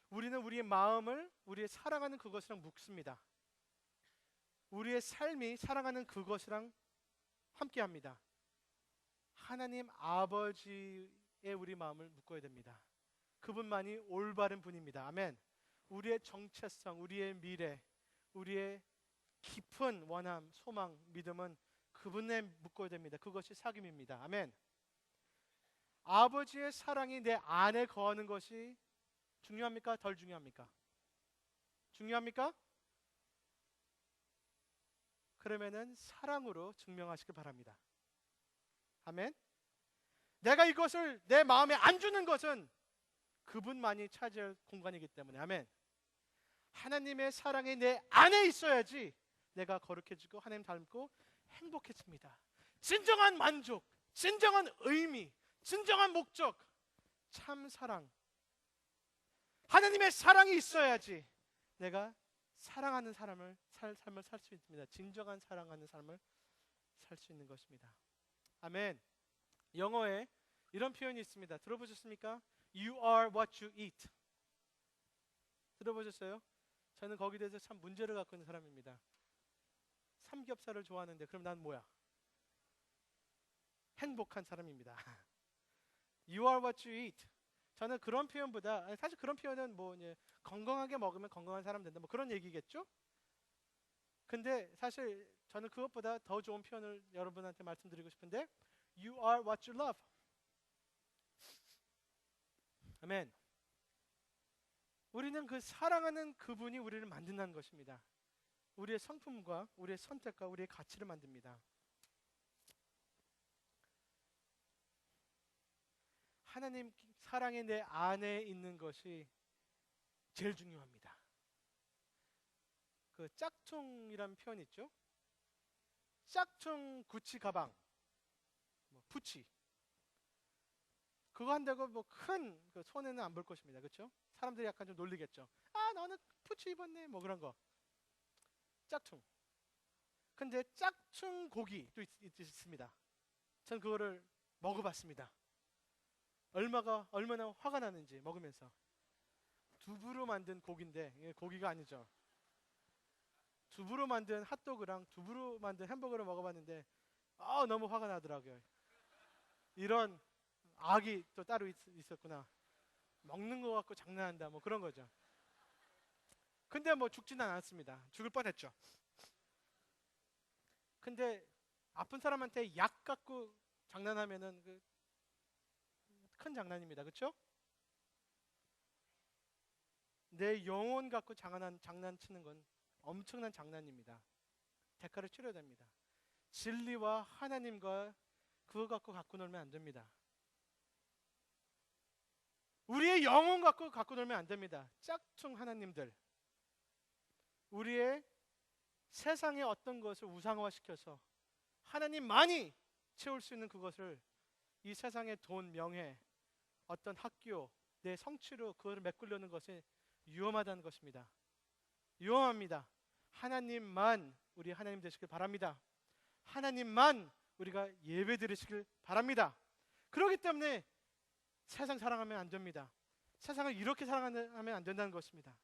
우리는 우리의 마음을 우리의 사랑하는 그것이랑 묶습니다. 우리의 삶이 사랑하는 그것이랑 함께합니다. 하나님 아버지의 우리 마음을 묶어야 됩니다. 그분만이 올바른 분입니다. 아멘. 우리의 정체성, 우리의 미래, 우리의 깊은 원함, 소망, 믿음은 그분에 묶어야 됩니다. 그것이 사귐입니다. 아멘. 아버지의 사랑이 내 안에 거하는 것이 중요합니까? 덜 중요합니까? 중요합니까? 그러면은 사랑으로 증명하시길 바랍니다. 아멘. 내가 이것을 내 마음에 안 주는 것은 그분만이 차지할 공간이기 때문에. 아멘. 하나님의 사랑이 내 안에 있어야지 내가 거룩해지고 하나님 닮고 행복해집니다. 진정한 만족, 진정한 의미, 진정한 목적, 참 사랑. 하나님의 사랑이 있어야지 내가 사랑하는 삶을 살 수 있습니다. 진정한 사랑하는 삶을 살 수 있는 것입니다. 아멘. 영어에 이런 표현이 있습니다. 들어보셨습니까? You are what you eat. 들어보셨어요? 저는 거기에 대해서 참 문제를 갖고 있는 사람입니다. 삼겹살을 좋아하는데 그럼 난 뭐야? 행복한 사람입니다. You are what you eat. 저는 그런 표현보다, 사실 그런 표현은 뭐 이제 건강하게 먹으면 건강한 사람 된다 뭐 그런 얘기겠죠? 근데 사실 저는 그것보다 더 좋은 표현을 여러분한테 말씀드리고 싶은데 You are what you love. 아멘. 우리는 그 사랑하는 그분이 우리를 만든다는 것입니다. 우리의 성품과 우리의 선택과 우리의 가치를 만듭니다. 하나님 사랑의 내 안에 있는 것이 제일 중요합니다. 그 짝퉁이라는 표현 있죠? 짝퉁 구찌 가방, 뭐 푸치. 그거 한다고 뭐 큰 그 손해는 안 볼 것입니다. 그렇죠? 사람들이 약간 좀 놀리겠죠. 아, 너는 푸치 입었네. 뭐 그런 거. 짝퉁. 근데 짝퉁 고기도 있습니다. 전 그거를 먹어봤습니다. 얼마나 화가 나는지 먹으면서. 두부로 만든 고기인데 이게 고기가 아니죠. 두부로 만든 핫도그랑 두부로 만든 햄버거를 먹어봤는데 너무 화가 나더라고요. 이런 악이 또 따로 있었구나. 먹는 거 갖고 장난한다 뭐 그런 거죠. 근데 뭐 죽지는 않았습니다. 죽을 뻔했죠. 근데 아픈 사람한테 약 갖고 장난하면은 큰 장난입니다. 그렇죠? 내 영혼 갖고 장난치는 건 엄청난 장난입니다. 대가를 치러야 됩니다. 진리와 하나님과 그거 갖고 놀면 안 됩니다. 우리의 영혼 갖고 놀면 안 됩니다. 짝퉁 하나님들. 우리의 세상의 어떤 것을 우상화시켜서 하나님만이 채울 수 있는 그것을 이 세상의 돈, 명예, 어떤 학교, 내 성취로 그것을 메꾸려는 것이 위험하다는 것입니다. 위험합니다. 하나님만 우리 하나님 되시길 바랍니다. 하나님만 우리가 예배 드리시길 바랍니다. 그렇기 때문에 세상 사랑하면 안 됩니다. 세상을 이렇게 사랑하면 안 된다는 것입니다.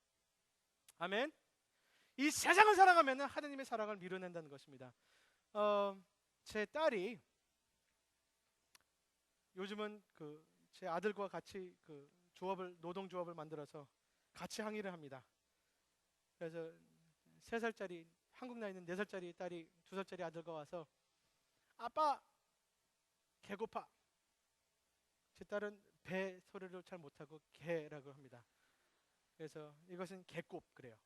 아멘. 이 세상을 사랑하면 하나님의 사랑을 밀어낸다는 것입니다. 제 딸이 요즘은 제 아들과 같이 노동조합을 만들어서 같이 항의를 합니다. 그래서 3살짜리 한국 나이는 4살짜리 딸이 2살짜리 아들과 와서 아빠 개고파. 제 딸은 배 소리를 잘 못하고 개라고 합니다. 그래서 이것은 개꼽 그래요.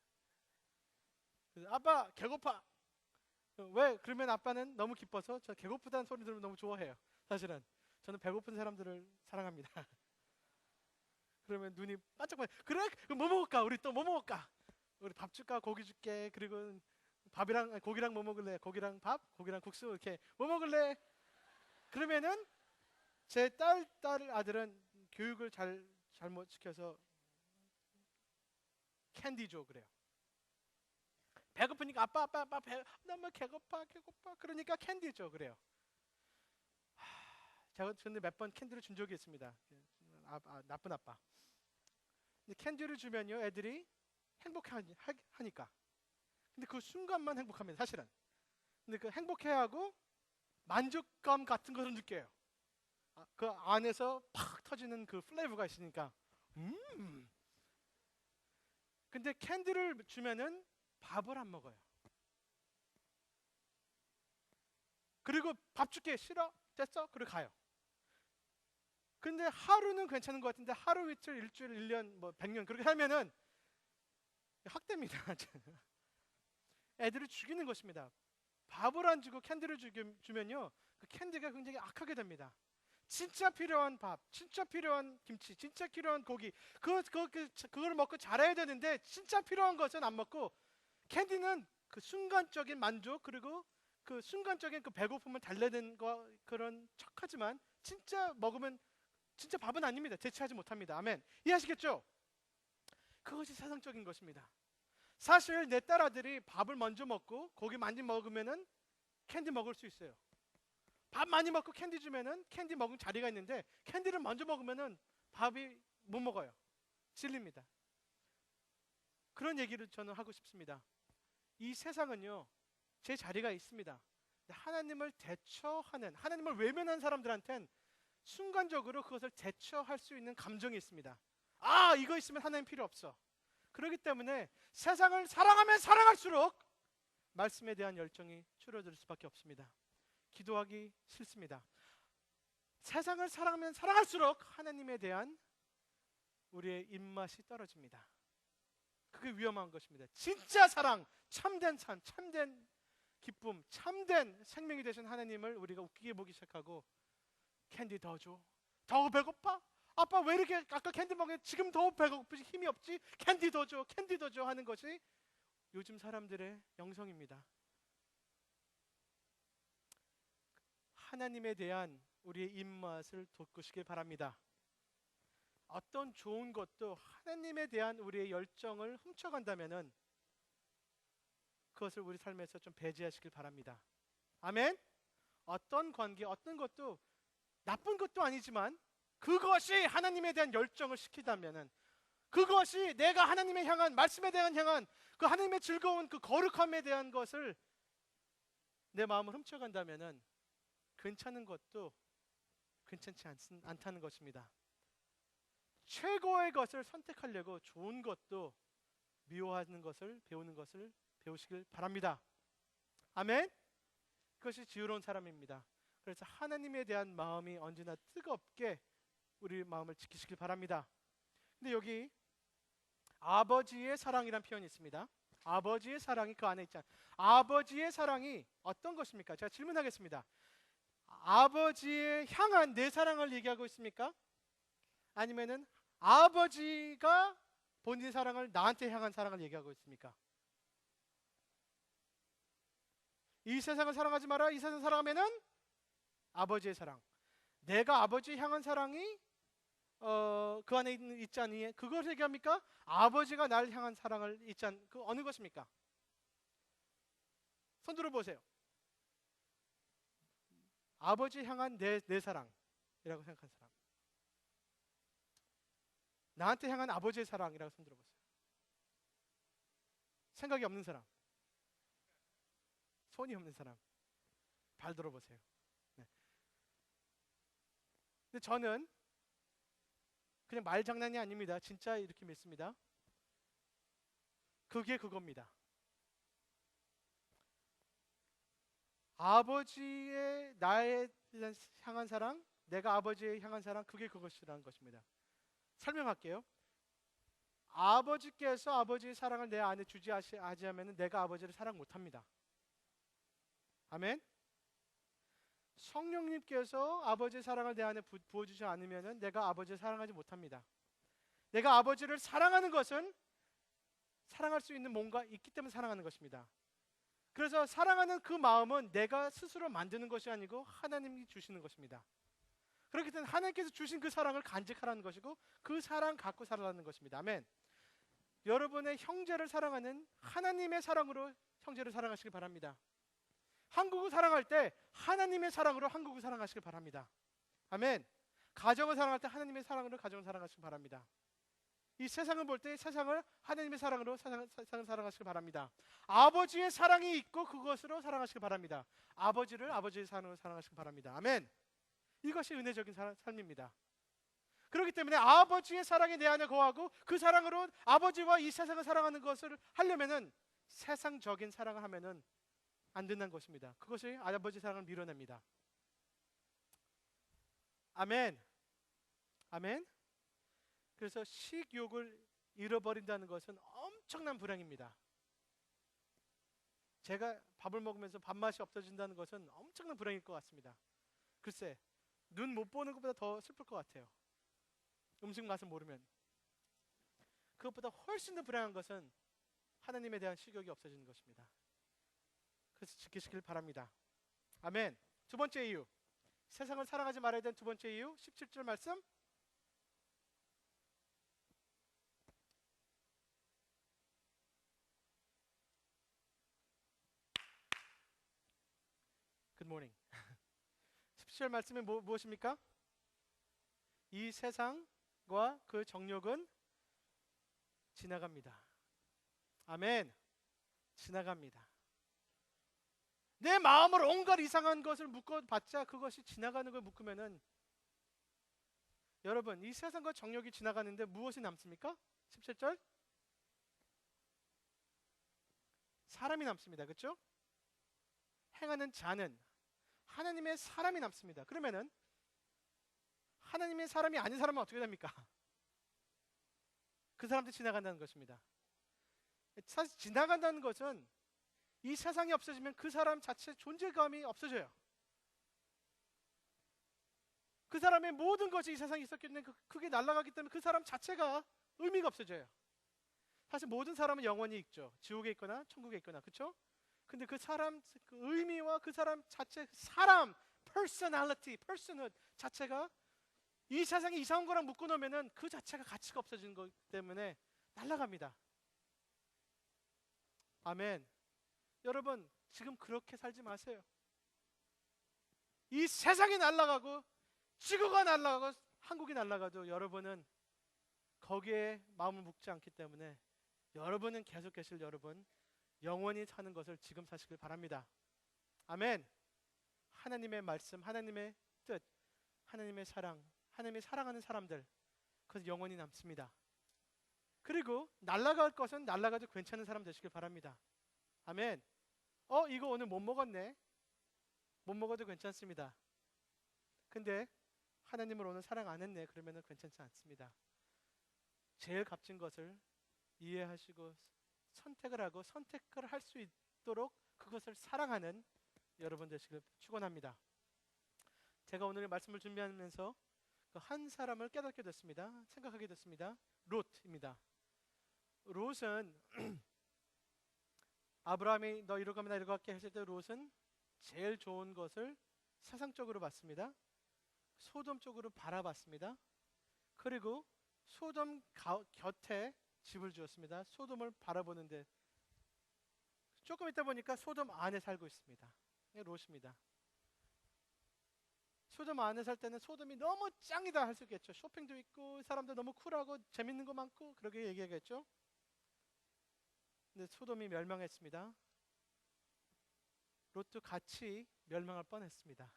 그래서 아빠 개고파. 왜? 그러면 아빠는 너무 기뻐서 저 개고프다는 소리 들으면 너무 좋아해요. 사실은 저는 배고픈 사람들을 사랑합니다. 그러면 눈이 반짝반짝. 그래? 그럼 뭐 먹을까? 우리 또 뭐 먹을까? 우리 밥 줄까? 고기 줄게. 그리고 고기랑 뭐 먹을래? 고기랑 밥? 고기랑 국수 이렇게 뭐 먹을래? 그러면은 제 딸 아들은 교육을 잘못 시켜서 캔디 줘 그래요. 배고프니까 아빠 너무 개고파. 그러니까 캔디 줘 그래요. 제가 근데 몇 번 캔디를 준 적이 있습니다. 나쁜 아빠. 근데 캔디를 주면요 애들이 행복하니까. 근데 그 순간만 행복합니다 사실은. 근데 그 행복해하고 만족감 같은 것을 느껴요. 그 안에서 팍 터지는 그 플레이버가 있으니까. 근데 캔디를 주면은 밥을 안 먹어요. 그리고 밥 줄게. 싫어? 됐어? 그리고 가요. 근데 하루는 괜찮은 것 같은데 하루 이틀 일주일 1년 뭐 100년 그렇게 하면은 학대입니다. 애들을 죽이는 것입니다. 밥을 안 주고 캔디를 주면요 그 캔디가 굉장히 악하게 됩니다. 진짜 필요한 밥, 진짜 필요한 김치, 진짜 필요한 고기, 그걸 먹고 자라야 되는데 진짜 필요한 것은 안 먹고 캔디는 그 순간적인 만족, 그리고 그 순간적인 그 배고픔을 달래는 거, 그런 척하지만 진짜 먹으면 진짜 밥은 아닙니다. 대체하지 못합니다. 아멘. 이해하시겠죠? 그것이 세상적인 것입니다. 사실 내 딸 아들이 밥을 먼저 먹고 고기 많이 먹으면은 캔디 먹을 수 있어요. 밥 많이 먹고 캔디 주면은 캔디 먹은 자리가 있는데 캔디를 먼저 먹으면은 밥이 못 먹어요. 질립니다. 그런 얘기를 저는 하고 싶습니다. 이 세상은요, 제 자리가 있습니다. 하나님을 대처하는, 하나님을 외면한 사람들한텐 순간적으로 그것을 대처할 수 있는 감정이 있습니다. 아, 이거 있으면 하나님 필요 없어. 그렇기 때문에 세상을 사랑하면 사랑할수록 말씀에 대한 열정이 줄어들 수밖에 없습니다. 기도하기 싫습니다. 세상을 사랑하면 사랑할수록 하나님에 대한 우리의 입맛이 떨어집니다. 그게 위험한 것입니다. 진짜 사랑, 참된 삶, 참된 기쁨, 참된 생명이 되신 하나님을 우리가 웃기게 보기 시작하고 캔디 더 줘. 더 배고파? 아빠 왜 이렇게 아까 캔디 먹었는데 지금 더 배고프지, 힘이 없지? 캔디 더 줘, 캔디 더 줘 하는 것이 요즘 사람들의 영성입니다. 하나님에 대한 우리의 입맛을 돋구시길 바랍니다. 어떤 좋은 것도 하나님에 대한 우리의 열정을 훔쳐간다면은 그것을 우리 삶에서 좀 배제하시길 바랍니다. 아멘. 어떤 관계, 어떤 것도 나쁜 것도 아니지만 그것이 하나님에 대한 열정을 시키다면은, 그것이 내가 하나님에 향한, 말씀에 대한 향한 그 하나님의 즐거운 그 거룩함에 대한 것을 내 마음을 훔쳐간다면은 괜찮은 것도 괜찮지 않다는 것입니다. 최고의 것을 선택하려고 좋은 것도 미워하는 것을, 배우는 것을 배우시길 바랍니다. 아멘. 그것이 지혜로운 사람입니다. 그래서 하나님에 대한 마음이 언제나 뜨겁게 우리 마음을 지키시길 바랍니다. 근데 여기 아버지의 사랑이란 표현이 있습니다. 아버지의 사랑이 그 안에 있잖아요. 아버지의 사랑이 어떤 것입니까? 제가 질문하겠습니다. 아버지의 향한 내 사랑을 얘기하고 있습니까? 아니면은 아버지가 본인 사랑을 나한테 향한 사랑을 얘기하고 있습니까? 이 세상을 사랑하지 마라. 이 세상 사랑하면은 아버지의 사랑. 내가 아버지에 향한 사랑이 그 안에 있지 않니? 그걸 얘기합니까? 아버지가 나를 향한 사랑을 있지 않? 그 어느 것입니까? 손 들어보세요. 아버지 향한 내 사랑이라고 생각한 사람. 나한테 향한 아버지의 사랑이라고 손 들어보세요. 생각이 없는 사람. 손이 없는 사람. 발 들어보세요. 네. 근데 저는 그냥 말장난이 아닙니다. 진짜 이렇게 믿습니다. 그게 그겁니다. 아버지의 나에 향한 사랑, 내가 아버지에 향한 사랑, 그게 그것이라는 것입니다. 설명할게요. 아버지께서 아버지의 사랑을 내 안에 주지 않으면 내가 아버지를 사랑 못합니다. 아멘. 성령님께서 아버지의 사랑을 내 안에 부어주지 않으면 내가 아버지를 사랑하지 못합니다. 내가 아버지를 사랑하는 것은 사랑할 수 있는 뭔가 있기 때문에 사랑하는 것입니다. 그래서 사랑하는 그 마음은 내가 스스로 만드는 것이 아니고 하나님이 주시는 것입니다. 그렇기 때문에 하나님께서 주신 그 사랑을 간직하라는 것이고 그 사랑 갖고 살아가는 것입니다. 아멘. 여러분의 형제를 사랑하는 하나님의 사랑으로 형제를 사랑하시길 바랍니다. 한국을 사랑할 때 하나님의 사랑으로 한국을 사랑하시길 바랍니다. 아멘. 가정을 사랑할 때 하나님의 사랑으로 가정을 사랑하시길 바랍니다. 이 세상을 볼 때 세상을 하나님의 사랑으로 세상을 사랑하시길 바랍니다. 아버지의 사랑이 있고 그것으로 사랑하시길 바랍니다. 아버지를 아버지의 사랑으로 사랑하시길 바랍니다. 아멘. 이것이 은혜적인 삶입니다. 그렇기 때문에 아버지의 사랑이 내 안에 거하고 그 사랑으로 아버지와 이 세상을 사랑하는 것을 하려면은 세상적인 사랑을 하면은 안 된다는 것입니다. 그것이 아버지 사랑을 밀어냅니다. 아멘. 아멘. 그래서 식욕을 잃어버린다는 것은 엄청난 불행입니다. 제가 밥을 먹으면서 밥맛이 없어진다는 것은 엄청난 불행일 것 같습니다. 글쎄, 눈 못 보는 것보다 더 슬플 것 같아요. 음식 맛을 모르면. 그것보다 훨씬 더 불행한 것은 하나님에 대한 식욕이 없어지는 것입니다. 그래서 지키시길 바랍니다. 아멘. 두 번째 이유, 세상을 사랑하지 말아야 되는 두 번째 이유, 17절 말씀. 굿모닝. 17절 말씀이 무엇입니까? 이 세상과 그 정욕은 지나갑니다. 아멘. 지나갑니다. 내 마음을 온갖 이상한 것을 묶어봤자 그것이 지나가는 걸 묶으면은, 여러분, 이 세상과 정욕이 지나가는데 무엇이 남습니까? 17절, 사람이 남습니다. 그렇죠? 행하는 자는 하나님의 사람이 남습니다. 그러면은 하나님의 사람이 아닌 사람은 어떻게 됩니까? 그 사람도 지나간다는 것입니다. 사실 지나간다는 것은 이 세상이 없어지면 그 사람 자체 존재감이 없어져요. 그 사람의 모든 것이 이 세상에 있었기 때문에 그게 날아가기 때문에 그 사람 자체가 의미가 없어져요. 사실 모든 사람은 영원히 있죠. 지옥에 있거나 천국에 있거나, 그렇죠? 근데 그 사람 그 의미와 그 사람 자체, 사람 personality, personhood 자체가 이 세상에 이상한 거랑 묶어 놓으면은 그 자체가 가치가 없어지는 것 때문에 날아갑니다. 아멘. 여러분, 지금 그렇게 살지 마세요. 이 세상이 날아가고 지구가 날아가고 한국이 날아가도 여러분은 거기에 마음을 묶지 않기 때문에 여러분은 계속 계실 여러분, 영원히 사는 것을 지금 사시길 바랍니다. 아멘. 하나님의 말씀, 하나님의 뜻, 하나님의 사랑, 하나님이 사랑하는 사람들, 그것은 영원히 남습니다. 그리고 날아갈 것은 날아가도 괜찮은 사람 되시길 바랍니다. 아멘. 이거 오늘 못 먹었네. 못 먹어도 괜찮습니다. 근데 하나님을 오늘 사랑 안 했네. 그러면 괜찮지 않습니다. 제일 값진 것을 이해하시고 선택을 하고 선택을 할 수 있도록 그것을 사랑하는 여러분 되시길 축원합니다. 제가 오늘 말씀을 준비하면서 그 한 사람을 깨닫게 됐습니다. 생각하게 됐습니다. 롯입니다. 롯은 아브라함이 너 이리로 가면 나 이리로 갈게 했을 때 롯은 제일 좋은 것을 세상적으로 봤습니다. 소돔 쪽으로 바라봤습니다. 그리고 소돔 곁에 집을 지었습니다. 소돔을 바라보는데 조금 있다 보니까 소돔 안에 살고 있습니다. 롯입니다. 소돔 안에 살 때는 소돔이 너무 짱이다 할 수 있겠죠. 쇼핑도 있고 사람들 너무 쿨하고 재밌는 거 많고 그렇게 얘기하겠죠. 근데 소돔이 멸망했습니다. 롯도 같이 멸망할 뻔했습니다.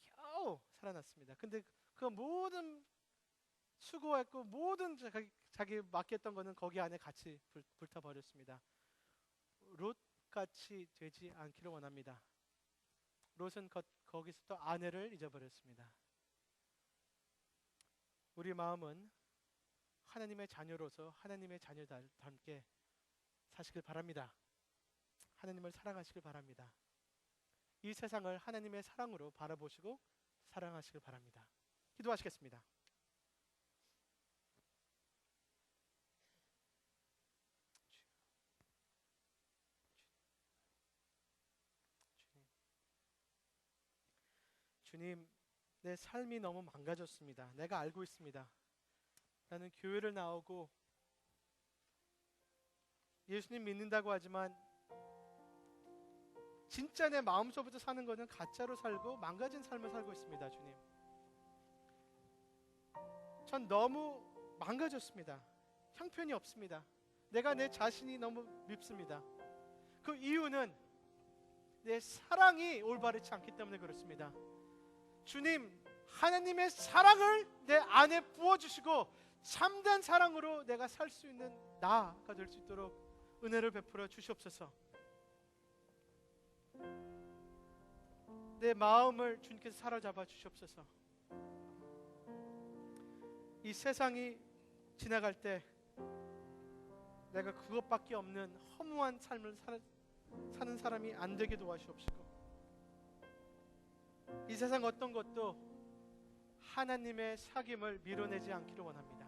겨우 살아났습니다. 근데 그 모든 수고했고 모든 자기 맡겼던 거는 거기 안에 같이 불타버렸습니다. 롯같이 되지 않기를 원합니다. 롯은 거기서 또 아내를 잊어버렸습니다. 우리 마음은 하나님의 자녀로서 하나님의 자녀답게 사시길 바랍니다. 하나님을 사랑하시길 바랍니다. 이 세상을 하나님의 사랑으로 바라보시고 사랑하시길 바랍니다. 기도하시겠습니다. 주님, 내 삶이 너무 망가졌습니다. 내가 알고 있습니다. 나는 교회를 나오고 예수님 믿는다고 하지만 진짜 내 마음속부터 사는 것은 가짜로 살고 망가진 삶을 살고 있습니다. 주님, 전 너무 망가졌습니다. 형편이 없습니다. 내가 내 자신이 너무 밉습니다. 그 이유는 내 사랑이 올바르지 않기 때문에 그렇습니다. 주님, 하나님의 사랑을 내 안에 부어주시고 참된 사랑으로 내가 살 수 있는 나가 될 수 있도록 은혜를 베풀어 주시옵소서. 내 마음을 주님께서 사로잡아 주시옵소서. 이 세상이 지나갈 때 내가 그것밖에 없는 허무한 삶을 사는 사람이 안 되게 도와주옵시고 이 세상 어떤 것도 하나님의 사귐을 밀어내지 않기를 원합니다.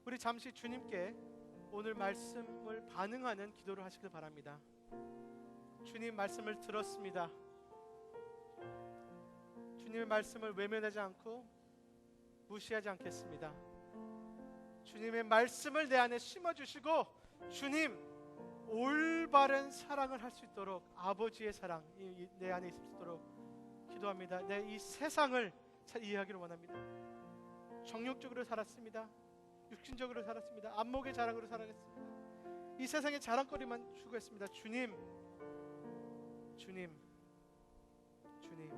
우리 잠시 주님께 오늘 말씀을 반응하는 기도를 하시길 바랍니다. 주님, 말씀을 들었습니다. 주님의 말씀을 외면하지 않고 무시하지 않겠습니다. 주님의 말씀을 내 안에 심어주시고 주님, 올바른 사랑을 할 수 있도록 아버지의 사랑 내 안에 있을 수 있도록 기도합니다. 내 이 세상을 잘 이해하기를 원합니다. 정욕적으로 살았습니다. 육신적으로 살았습니다. 안목의 자랑으로 살았습니다. 이 세상의 자랑거리만 추구했습니다. 주님, 주님, 주님,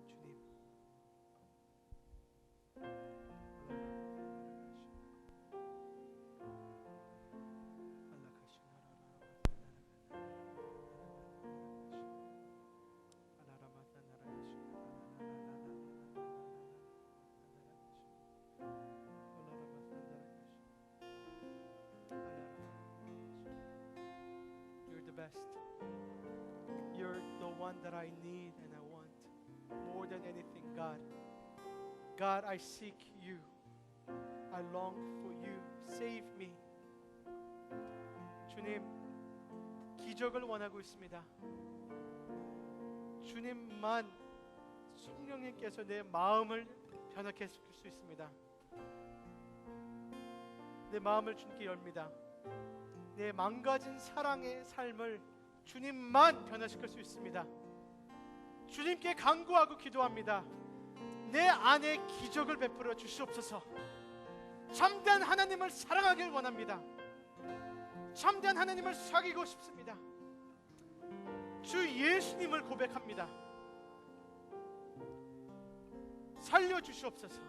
주님. You're the best. You're the one that I need and I want more than anything, God. God, I seek you. I long for you. Save me. 주님, 기적을 원하고 있습니다. 주님만, 성령님께서 내 마음을 변화케 해줄 수 있습니다. 내 마음을 주님께 열립니다. 내 망가진 사랑의 삶을 주님만 변화시킬 수 있습니다. 주님께 간구하고 기도합니다. 내 안에 기적을 베풀어 주시옵소서. 참된 하나님을 사랑하길 원합니다. 참된 하나님을 사귀고 싶습니다. 주 예수님을 고백합니다. 살려주시옵소서.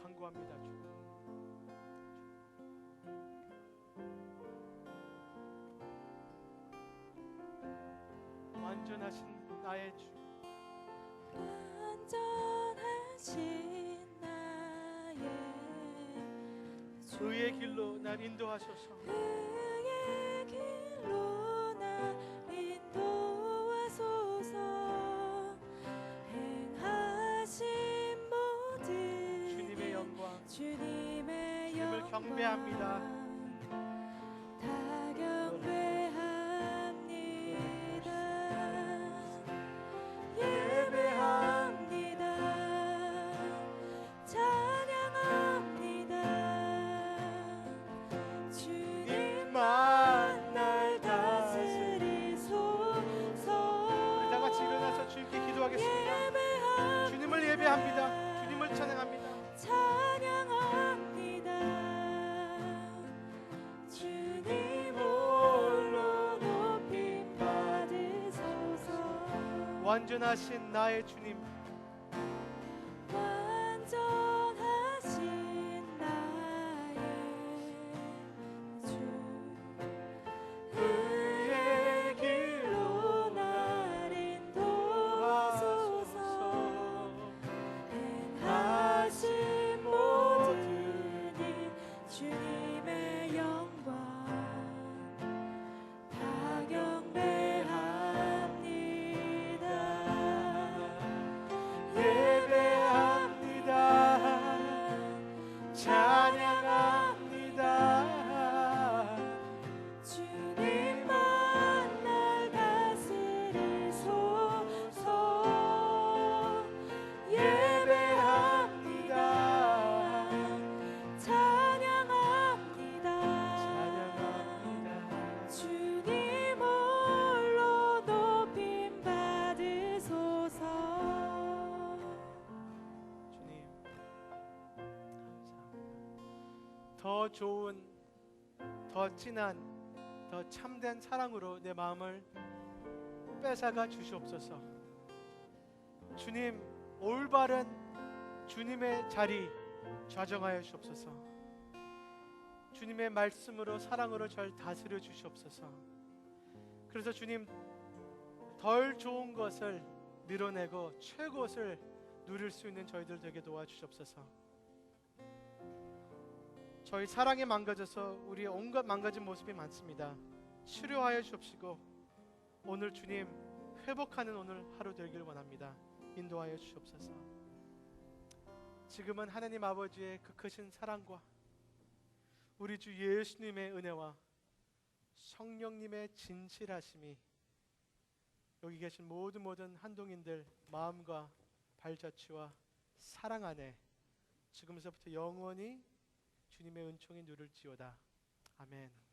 간구합니다. 주. 완전하신 나의 주. 완전하신 나의 주. 의의 길로 날 인도하소서. 의의 길로 날 인도하소서. 행하신 모든 주님의 영광, 주님의 주님을 영광 경배합니다. 다 경배합니다. 예배합니다. 찬양합니다. 주님만 날 다스리소서. 우리 다 같이 일어나서 주님께 기도하겠습니다. 예배합니다. 주님을 예배합니다. 주님을 찬양합니다. 찬양합니다. 주님 홀로 높임 받으소서. 완전하신 나의 주님, 완전하신 나의 주. 의의 길로 날 인도하소서. 행하신 모든 일 주님의 영광 다 경배합니다. 예배합니다. 찬양합니다. 주님만 날 다스리소서. 예배합니다. 찬양합니다. 주님 홀로 높임 받으소서. 주님, 감사합니다. 더 좋은, 더 진한, 더 참된 사랑으로 내 마음을 뺏어가 주시옵소서. 주님, 올바른 주님의 자리 좌정하여 주시옵소서. 주님의 말씀으로, 사랑으로 절 다스려 주시옵소서. 그래서 주님, 덜 좋은 것을 밀어내고 최고것을 누릴 수 있는 저희들 되게 도와주시옵소서. 저희 사랑에 망가져서 우리 온갖 망가진 모습이 많습니다. 치료하여 주옵시고 오늘 주님 회복하는 오늘 하루 되길 원합니다. 인도하여 주옵소서. 지금은 하나님 아버지의 그 크신 사랑과 우리 주 예수님의 은혜와 성령님의 진실하심이 여기 계신 모든 한동인들 마음과 발자취와 사랑 안에 지금서부터 영원히 주님의 은총이 누를지어다. 아멘.